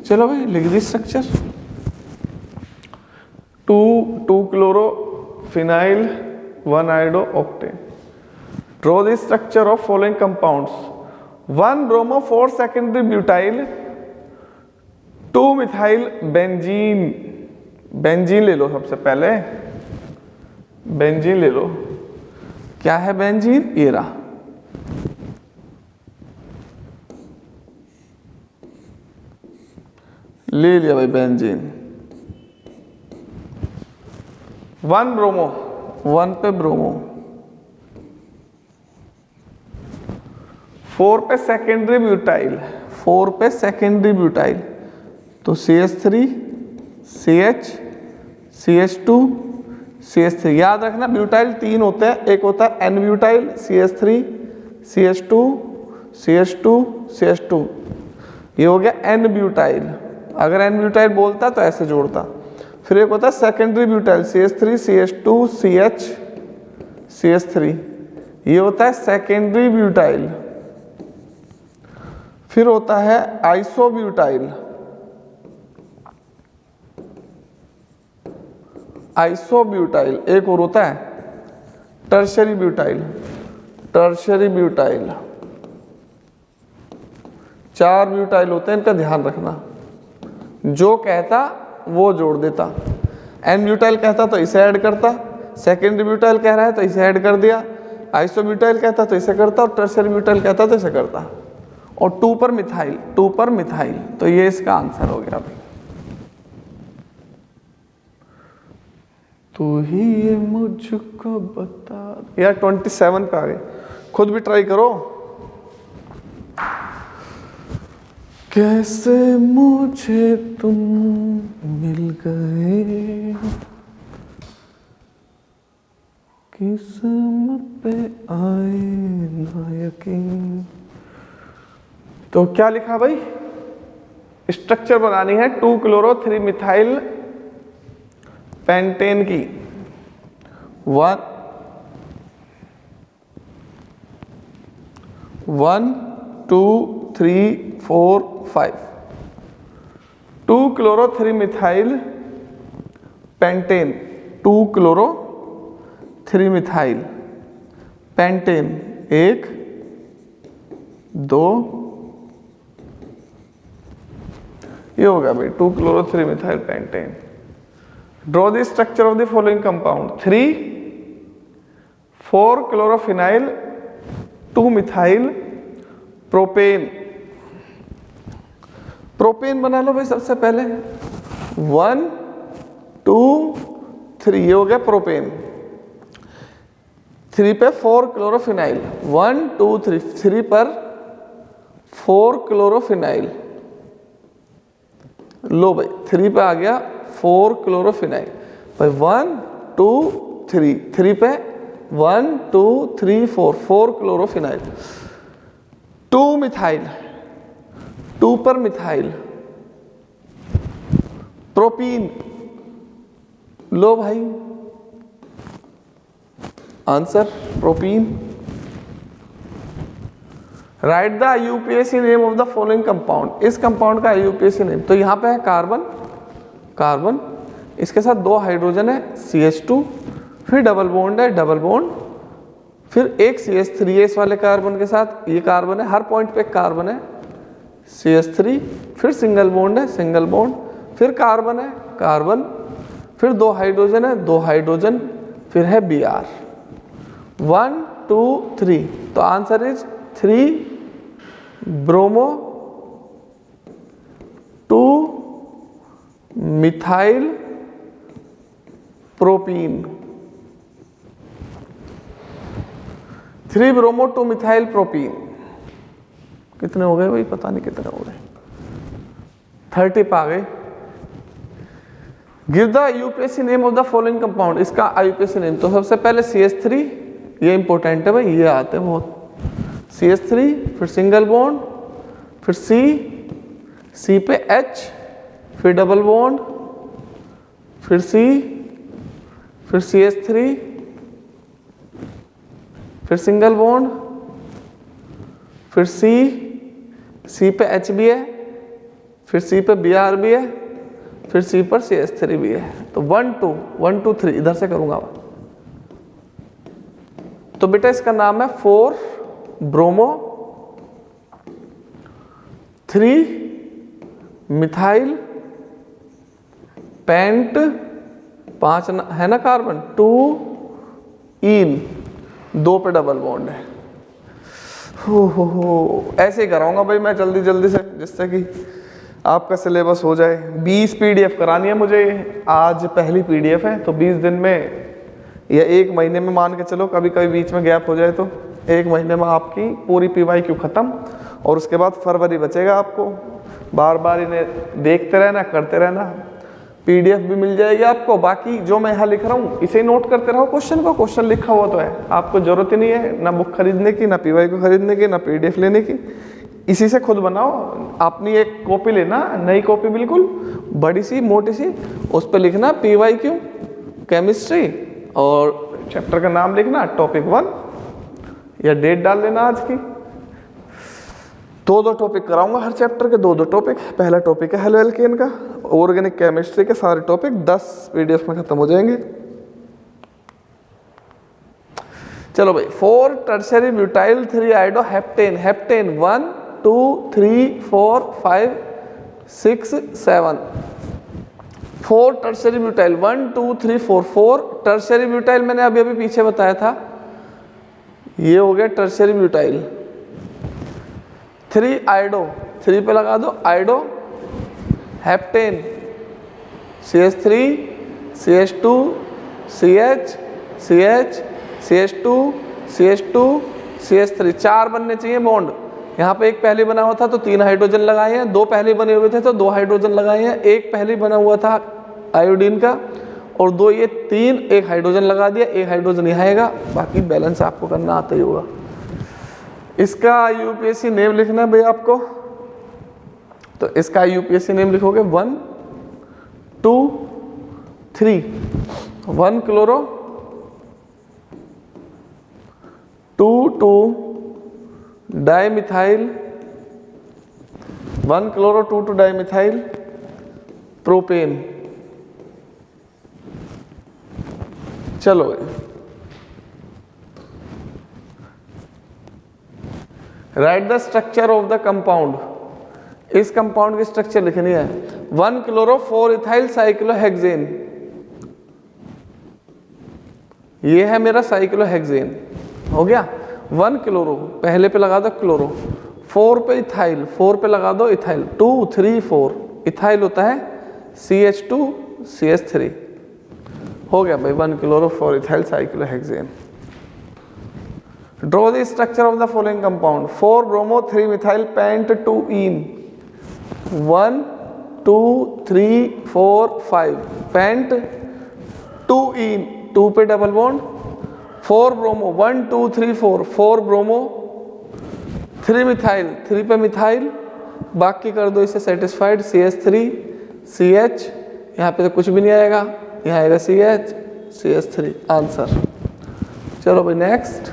S1: चलो भाई लिख the structure. 2 chlorophenyl 1 iodo octane. Draw the structure of following compounds 1 bromo 4 secondary butyl 2 methyl benzene. Benzene ले लो सबसे पहले, बेंजीन ले लो। क्या है बेंजीन? ये रहा। ले लिया भाई बेंजीन। 1 ब्रोमो, 1 पे ब्रोमो, 4 पे सेकेंडरी ब्यूटाइल, 4 पे सेकेंडरी ब्यूटाइल, तो CH3 CH CH2 CH3। याद रखना ब्यूटाइल 3 होते हैं, एक होता है N butyl CH3 CH2 CH2 CH2, ये हो गया N ब्यूटाइल। अगर N ब्यूटाइल बोलता तो ऐसे जोड़ता। फिर एक होता है secondary butyl CH3 CH2 CH CH3, ये होता है सेकेंडरी ब्यूटाइल। फिर होता है आइसोब्यूटाइल, आइसोब्यूटाइल। एक और होता है tertiary butyl, tertiary butyl. 4 butyl होते हैं, इनका ध्यान रखना। जो कहता वो जोड़ देता। N ब्यूटाइल कहता तो इसे ऐड करता, सेकेंडरी ब्यूटाइल कह रहा है तो इसे ऐड कर दिया, आइसोब्यूटाइल कहता तो इसे करता, और टर्शरी ब्यूटाइल कहता तो इसे करता। और 2 पर मिथाइल, 2 पर मिथाइल, तो ये इसका आंसर हो गया भाई। तू ही ये मुझको बता। यार 27 पे आ गए, खुद भी ट्राई करो। कैसे मुझे तुम मिल गए, किस्मत पे आए ना यकीन, तो क्या लिखा भाई, स्ट्रक्चर बनानी है 2 क्लोरो 3 मिथाइल पेंटेन की 1 2 3 4 5 2 chloro 3 methyl pentane 2 chloro 3 methyl pentane 1 2 ये हो गया भाई 2 chloro 3 methyl pentane. Draw the structure of the following compound 3 4 chlorophenyl 2 methyl propane. Propane बना लो भाई सबसे पहले 1 2 3 ये हो गया प्रोपेन। 3 पे 4 क्लोरोफिनाइल 1 2 3 3 पर 4 क्लोरोफिनाइल लो भाई 3 पे आ गया 4 क्लोरोफिनाइल भाई 1 2 3 3 पे 1 2 3 4 क्लोरोफिनाइल 2 मिथाइल 2 पर मिथाइल प्रोपीन लो भाई answer propene. Write the UPSC name of the following compound. इस कंपाउंड का यूपीएससी नेम तो यहाँ पे है कार्बन कार्बन इसके साथ 2 हाइड्रोजन है CH2 फिर डबल बॉन्ड है डबल बॉन्ड फिर एक CH3 है इस वाले कार्बन के साथ ये कार्बन है हर पॉइंट पे एक कार्बन है CH3 फिर सिंगल बॉन्ड है सिंगल बॉन्ड फिर कार्बन है कार्बन फिर 2 हाइड्रोजन है 2 हाइड्रोजन फिर है Br 1 2 3 तो answer is 3 bromo 2 methyl propene 3 bromo 2 methyl propene. कितने हो गए भाई पता नहीं कितने हो गए 30 पे आ गए। Give the UPSC name of the following compound. इसका यूपीएससी नेम तो सबसे पहले CH3 ये इंपॉर्टेंट है भाई ये आते हैं बहुत CH3 फिर सिंगल बॉन्ड फिर C पे H फिर डबल बॉन्ड फिर C फिर CH3 फिर सिंगल बॉन्ड फिर C पे H भी है फिर C पे Br भी है फिर C पर CH3 भी है। तो 1 2 3 इधर से करूंगा तो बेटा इसका नाम है 4 ब्रोमो 3 मिथाइल पेंट 5 है ना कार्बन 2 इन 2 पे डबल बॉन्ड है। हो ऐसे ही कराऊंगा भाई मैं जल्दी से जिससे कि आपका सिलेबस हो जाए। 20 PDF करानी है मुझे आज पहली PDF है तो 20 दिन में या 1 महीने में मान के चलो कभी कभी बीच में गैप हो जाए तो 1 महीने में आपकी पूरी PYQ खत्म और उसके बाद फरवरी बचेगा आपको बार बार इन्हें देखते रहना करते रहना। PDF भी मिल जाएगी आपको बाकी जो मैं यहाँ लिख रहा हूँ इसे नोट करते रहो क्वेश्चन को क्वेश्चन लिखा हुआ तो है आपको जरूरत ही नहीं है ना बुक खरीदने की ना PYQ खरीदने की ना PDF लेने की इसी से खुद बनाओ। अपनी एक कॉपी लेना नई कॉपी बिल्कुल बड़ी सी मोटी सी उस पर लिखना PYQ केमिस्ट्री और चैप्टर का नाम लिखना टॉपिक 1 या डेट डाल लेना आज की। 2 टॉपिक कराऊंगा हर चैप्टर के 2 टॉपिक। पहला टॉपिक है हेलो एल्केन का ऑर्गेनिक केमिस्ट्री के सारे टॉपिक 10 PDF में खत्म हो जाएंगे। चलो भाई 4 tertiary butyl 3 iodo heptane heptane 1 2 3 4 5 6 7 4 tertiary butyl 1 2 3 4 tertiary butyl मैंने अभी पीछे बताया था ये हो गया टर्शियरी ब्यूटाइल। 3 आइडो 3 पे लगा दो आइडो heptane CH3 CH2 CH CH CH2 CH2 CH3 4 बनने चाहिए बॉन्ड। यहाँ पे एक पहले बना हुआ था तो 3 हाइड्रोजन लगाए हैं 2 पहले बने हुए थे तो 2 हाइड्रोजन लगाए हैं एक पहले बना हुआ था आयोडीन का और 2 ये 3 एक हाइड्रोजन लगा दिया एक हाइड्रोजन यहाँ आएगा बाकी बैलेंस आपको करना आता ही होगा। इसका यूपीएससी नेम लिखना है भाई आपको तो इसका यूपीएससी नेम लिखोगे 1 2 3, 1 chloro 2 dimethyl, 1 chloro 2 dimethyl propane. चलो write the structure of the compound, इस कंपाउंड की स्ट्रक्चर लिखनी है। 1 क्लोरो 4 इथाइल साइक्लोहेक्सेन, ये है मेरा साइक्लोहेक्सेन, हो गया। 1 क्लोरो पहले पे लगा दो क्लोरो, 4 पे इथाइल, 4 पे लगा दो इथाइल, 2 3 4 इथाइल होता है CH2 CH3, हो गया भाई 1 chloro 4 ethyl cyclohexane. Draw the structure of the following compound, 4 bromo 3 methyl pent 2 ene, 1 2 3 4 5 pent 2 ene, 2 पे double bond, 4 bromo 1 2 3 4 4 bromo 3 methyl, 3 पे मिथाइल, बाकी कर दो इसे सेटिस्फाइड, CH3 CH, यहाँ पे तो कुछ भी नहीं आएगा, यहाँ आएगा CH CH3 आंसर। चलो भाई next,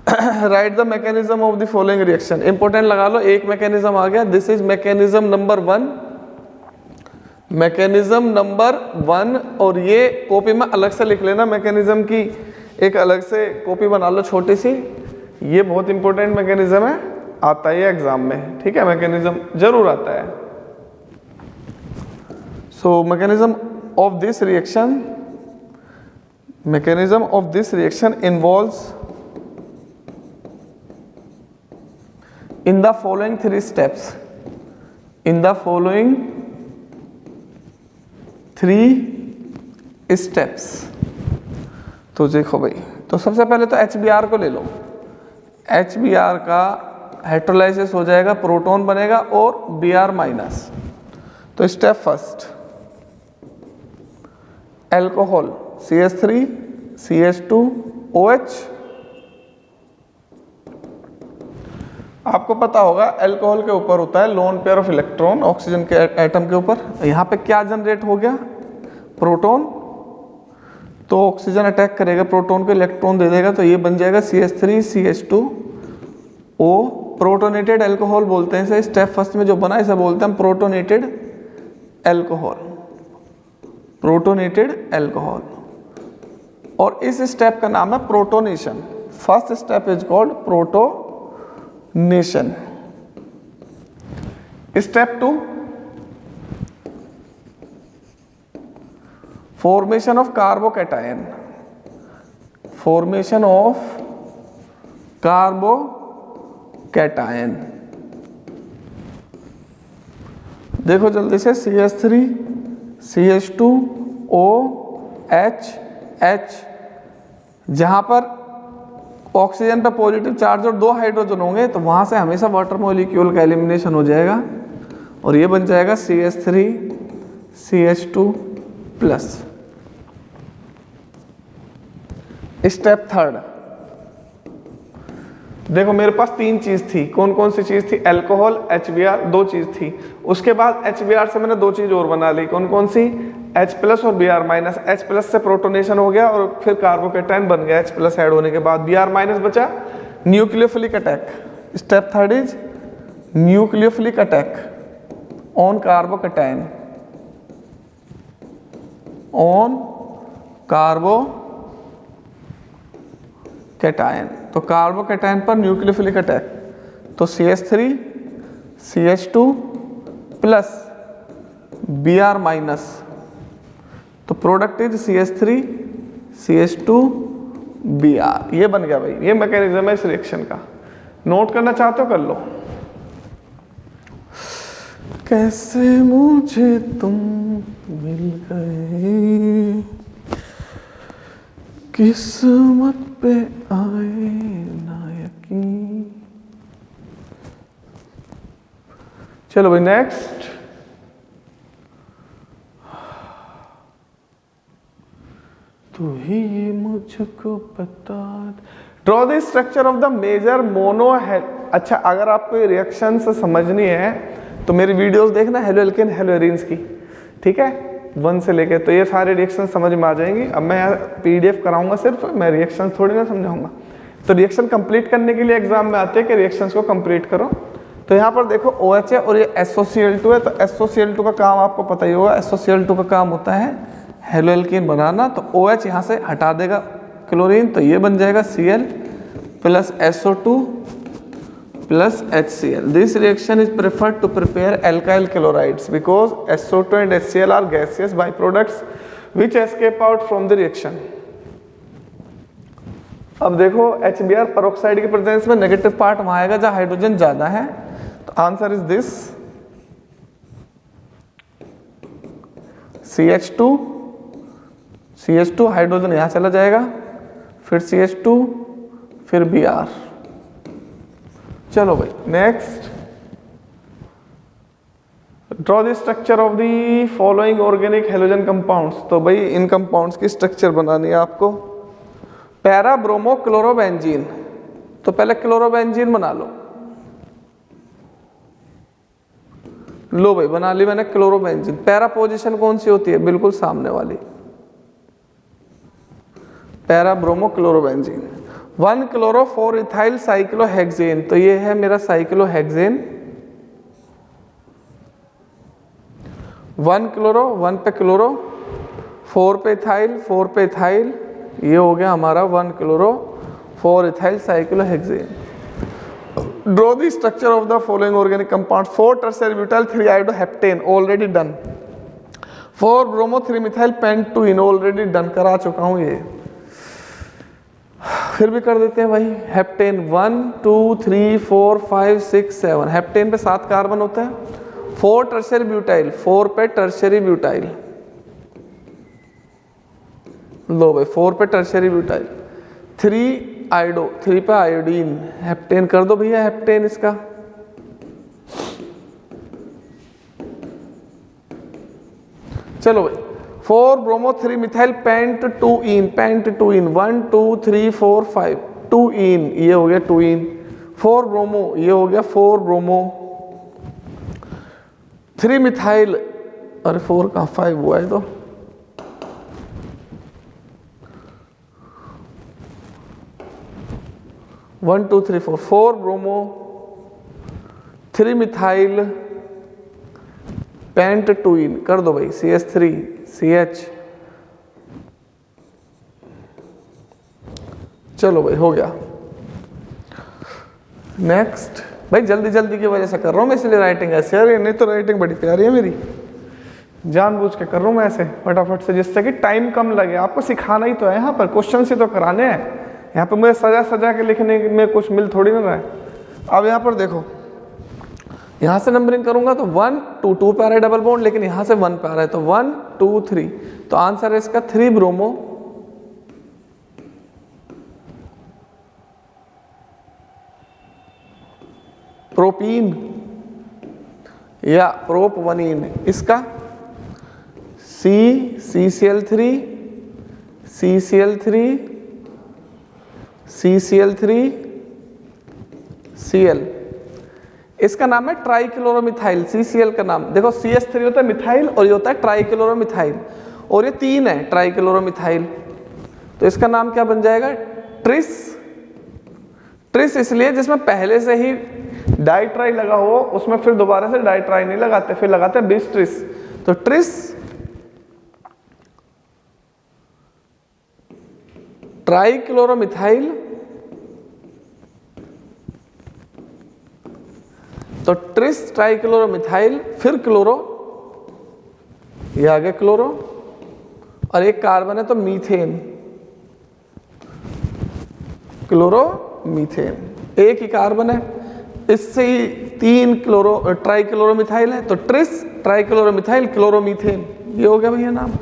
S1: right the mechanism of the following reaction, important लगा लो, एक मैकेनिज्म आ गया, this is mechanism number 1, mechanism number 1, और ये कॉपी में अलग से लिख लेना, मैकेनिज्म की एक अलग से कॉपी बना लो छोटी सी, ये बहुत इंपॉर्टेंट मैकेनिज्म है, आता है एग्जाम में, ठीक है, मैकेनिज्म जरूर आता है। सो mechanism of this reaction, mechanism of this reaction involves in the following 3 steps, in the following 3 steps। तो देखो भाई, तो सबसे पहले तो HBr को ले लो, HBr का हाइड्रोलाइसिस हो जाएगा, प्रोटॉन बनेगा और Br माइनस। तो step first, alcohol CH3 CH2 OH, आपको पता होगा अल्कोहल के ऊपर होता है lone pair of electron oxygen के एटम के ऊपर, यहाँ पे क्या जनरेट हो गया, प्रोटॉन, तो ऑक्सीजन अटैक करेगा प्रोटॉन को, इलेक्ट्रॉन दे देगा, तो ये बन जाएगा CH3 CH2O, प्रोटोनेटेड अल्कोहल बोलते हैं इसे, स्टेप फर्स्ट में जो बना इसे बोलते हैं हम प्रोटोनेटेड अल्कोहल, प्रोटोनेटेड अल्कोहल, और इस स्टेप का नाम है protonation, first step is called protonation. Step 2, formation of carbocation, formation of carbocation, देखो जल्दी से, CH3 CH2OH H, जहां पर ऑक्सीजन पे पॉजिटिव चार्ज और 2 हाइड्रोजन होंगे, तो वहां से हमेशा वाटर मॉलिक्यूल का एलिमिनेशन हो जाएगा, और ये बन जाएगा CH3 CH2 plus. Step third, देखो मेरे पास 3 चीज थी, कौन कौन सी चीज थी, अल्कोहल HBr, 2 चीज थी, उसके बाद HBr से मैंने 2 चीज और बना ली, कौन कौन सी, H प्लस और Br माइनस, H प्लस से प्रोटोनेशन हो गया और फिर कार्बोकैटायन बन गया H प्लस ऐड होने के बाद, Br माइनस बचा, nucleophilic attack. Step third is nucleophilic attack on carbocation, on carbocation, तो कार्बोकैटायन पर न्यूक्लियोफिलिक अटैक, तो CH3 CH2 plus Br minus, तो product is CH3 CH2 Br, ये बन गया भाई, ये मैकेनिज्म है इस रिएक्शन का, नोट करना चाहते हो कर लो। कैसे मुझे तुम मिल गए, किस्मत पे आए ना यकीन। चलो भाई नेक्स्ट, तू ही मुझको बता, draw the structure of the major mono अच्छा अगर आपको ये रिएक्शन समझनी है तो मेरी वीडियोस देखना हेलो एल्केन हेलो एरीन्स की, ठीक है, 1 से लेके, तो ये सारे रिएक्शन समझ में आ जाएंगी। अब मैं पीडीएफ कराऊंगा सिर्फ, मैं रिएक्शन थोड़ी ना समझाऊंगा। तो रिएक्शन कंप्लीट करने के लिए एग्जाम में आते हैं कि रिएक्शंस को कंप्लीट करो। तो यहाँ पर देखो OH है और ये SOCl2 है, तो SOCl2 का काम आपको पता ही होगा। SOCl2 का काम होता है हेलो एल्केन बनाना, तो OH यहाँ से हटा देगा क्लोरीन, तो ये बन जाएगा Cl plus SO2 plus HCl. This reaction is preferred to prepare alkyl chlorides because SO2 and HCl are gaseous byproducts which escape out from the reaction. अब देखो HBr peroxide की प्रेजेंस में नेगेटिव पार्ट वहां आएगा जहां hydrogen ज्यादा है, तो answer is this CH2 hydrogen यहां चला जाएगा, फिर CH2 फिर Br। चलो भाई next, draw the structure of the following organic halogen compounds. तो भाई इन कंपाउंड्स की स्ट्रक्चर बनानी है आपको। पैरा ब्रोमो क्लोरोबेंजीन, तो पहले क्लोरोबेंजीन बना लो भाई बना ली मैंने क्लोरोबेंजीन। पैरा पोजीशन कौन सी होती है, बिल्कुल सामने वाली, para bromo chlorobenzene. 1 chloro 4 ethyl cyclohexane, तो ये है मेरा साइक्लोहेक्सेन। 1 क्लोरो 1 पे क्लोरो 4 पे इथाइल 4 पे इथाइल, ये हो गया हमारा 1 chloro 4 ethyl cyclohexane. Draw the structure of the following organic compound. 4 tertiary butyl 3 iodoheptane already done. 4 bromo 3 methyl पेंटूइन ऑलरेडी डन, करा चुका हूं ये। फिर भी कर देते हैं भाई, हेप्टेन 1 2 3 4 5 6 7, हेप्टेन पे 7 कार्बन होते हैं। 4 टर्शियरी ब्यूटाइल, 4 पे टर्शियरी ब्यूटाइल, लो भाई 4 पे टर्शियरी ब्यूटाइल। 3 आयोडो 3 पे आयोडीन, हेप्टेन कर दो भैया हेप्टेन इसका। चलो भाई 4 ब्रोमो 3 मिथाइल पेंट 2 इन, पेंट 2 इन 1 2 3 4 5, 2 इन ये हो गया 2 इन। 4 ब्रोमो ये हो गया 4 ब्रोमो। 3 मिथाइल, अरे 4 कहाँ 5 हुआ है, तो 1 2 3 4, 4 ब्रोमो 3 मिथाइल पेंट 2 इन, कर दो भाई CH3 CH। चलो भाई हो गया। नेक्स्ट भाई जल्दी जल्दी की वजह से कर रहा हूं मैं, इसलिए राइटिंग ऐसे है, नहीं तो राइटिंग बड़ी प्यारी है मेरी, जानबूझ के कर रहा हूं मैं ऐसे फटाफट से, जिससे कि टाइम कम लगे। आपको सिखाना ही तो है, यहाँ पर क्वेश्चन से तो कराने हैं, यहाँ पर मुझे सजा सजा के लिखने में कुछ मिल थोड़ी ना रहा है। अब यहाँ पर देखो, यहां से नंबरिंग करूंगा तो 1 2 2 पे आ रहा है डबल बॉन्ड, लेकिन यहां से 1 पे आ रहा है, तो 1 2 3, तो आंसर है इसका 3 ब्रोमो प्रोपीन या प्रोपवनीन। इसका CCl3 CCl3 CCl3 Cl, इसका नाम है ट्राइक्लोरोमिथाइल। CCl का नाम देखो, CH3 होता है मिथाइल और ये होता है ट्राइक्लोरोमिथाइल, और ये 3 है ट्राइक्लोरोमिथाइल, तो इसका नाम क्या बन जाएगा, ट्रिस। ट्रिस इसलिए जिसमें पहले से ही डाइट्राई लगा हो, उसमें फिर दोबारा से डाइट्राई नहीं लगाते, फिर लगाते हैं बिस ट्रिस, तो ट्रिस ट्राइक्लोरोमिथाइल, तो ट्रिस ट्राइक्लोरोमिथाइल, फिर क्लोरो, ये आ गया क्लोरो, और एक कार्बन है तो मीथेन, क्लोरो मीथेन, एक ही कार्बन है, इससे ही 3 ट्राइक्लोरोमिथाइल है, तो ट्रिस ट्राइक्लोरोमिथाइल क्लोरोमीथेन, ये हो गया भैया नाम।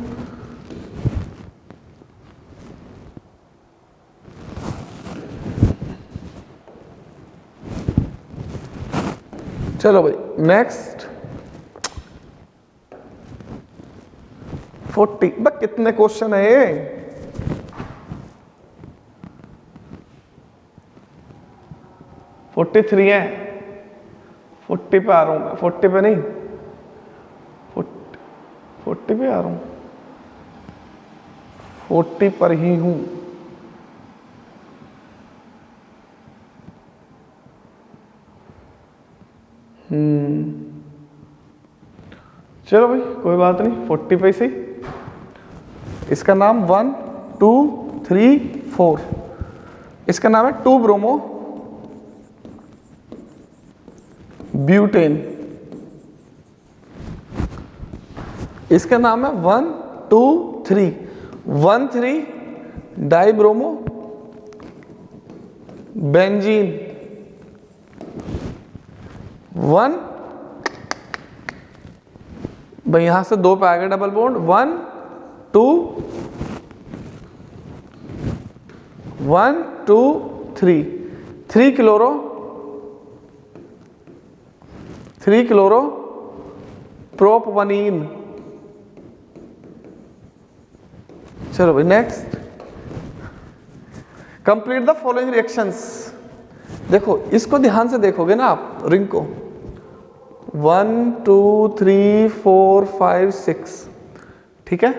S1: चलो भाई नेक्स्ट 40, बस कितने क्वेश्चन है ये, 43 है, 40 पे आ रहा हूँ मैं, 40 पे नहीं, 40 पे आ रहा हूँ, 40 पर ही हूँ। चलो भाई कोई बात नहीं, 40 पे से इसका नाम 1 2 3 4, इसका नाम है 2 ब्रोमो ब्यूटेन, इसका नाम है 1 2 3 1 3 डाई ब्रोमो बेंजीन 1, भाई यहां से 2 पे आ गया डबल बॉन्ड, 1 2 1 2 3 3 क्लोरो 3 क्लोरो प्रोपवनीन। चलो भाई next, complete the following reactions. देखो इसको ध्यान से देखोगे ना आप रिंग को, 1 2 3 4 5 6, ठीक है,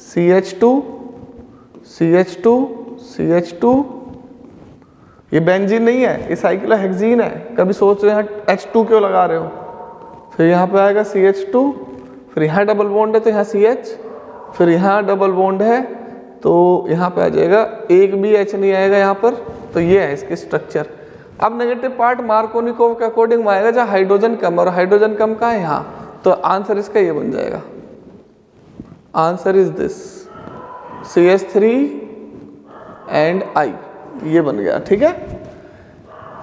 S1: CH2 CH2 CH2, ये बेंजीन नहीं है, ये साइक्लोहेक्सीन है। कभी सोच रहे हैं H2 क्यों लगा रहे हो, फिर यहाँ पे आएगा CH2, फिर यहाँ डबल बॉन्ड है तो यहाँ CH, फिर यहाँ डबल बॉन्ड है तो यहाँ पे आ जाएगा, एक भी H नहीं आएगा यहाँ पर, तो ये है इसके स्ट्रक्चर। अब नेगेटिव पार्ट मार्कोनिकोव के अकॉर्डिंग में आएगा जहाँ हाइड्रोजन कम, और हाइड्रोजन कम का है यहाँ, तो आंसर इसका ये बन जाएगा, answer is this CH3 and I, ये बन गया, ठीक है।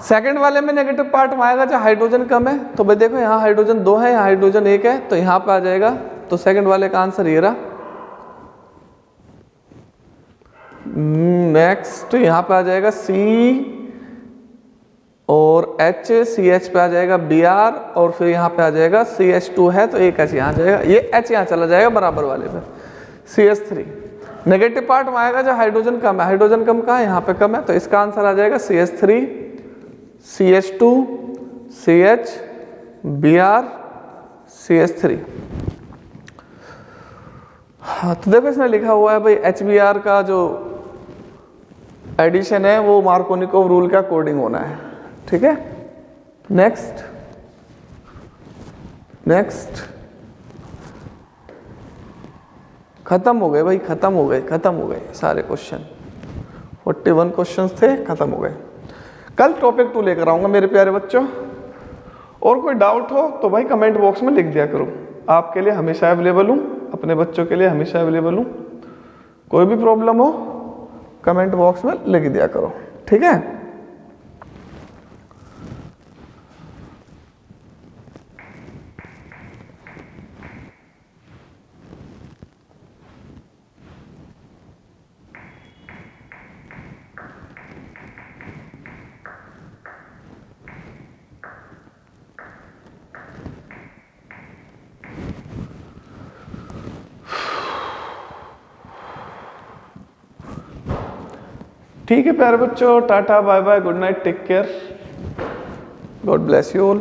S1: सेकंड वाले में नेगेटिव पार्ट में आएगा जहाँ हाइड्रोजन कम है, तो भाई देखो यहाँ हाइड्रोजन 2 है, यहाँ हाइड्रोजन 1 है, तो यहाँ पे आ जाएगा, तो सेकंड वाले का आंसर ये रहा। नेक्स्ट यहाँ पे आ जाएगा C और H, CH पे आ जाएगा Br, और फिर यहाँ पे आ जाएगा CH2 है तो एक H यहाँ जाएगा, ये H यहाँ चला जाएगा बराबर वाले पे, CH3। नेगेटिव पार्ट में आएगा जब हाइड्रोजन कम है, हाइड्रोजन कम कहाँ है, यहाँ पे कम है, तो इसका आंसर आ जाएगा CH3 CH2 CH Br CH3। हाँ तो देखो इसमें लिखा हुआ है भाई HBr का जो एडिशन है वो मार्कोनिकोव रूल के अकॉर्डिंग होना है, ठीक है। नेक्स्ट नेक्स्ट, खत्म हो गए भाई, खत्म हो गए सारे क्वेश्चन, 41 क्वेश्चंस थे, खत्म हो गए। कल टॉपिक 2 लेकर आऊंगा मेरे प्यारे बच्चों, और कोई डाउट हो तो भाई कमेंट बॉक्स में लिख दिया करो, आपके लिए हमेशा अवेलेबल हूँ, अपने बच्चों के लिए हमेशा अवेलेबल हूँ। कोई भी प्रॉब्लम हो कमेंट बॉक्स में लिख दिया करो, ठीक है। ठीक है प्यारे बच्चों, tata bye bye, good night, take care, God bless you all.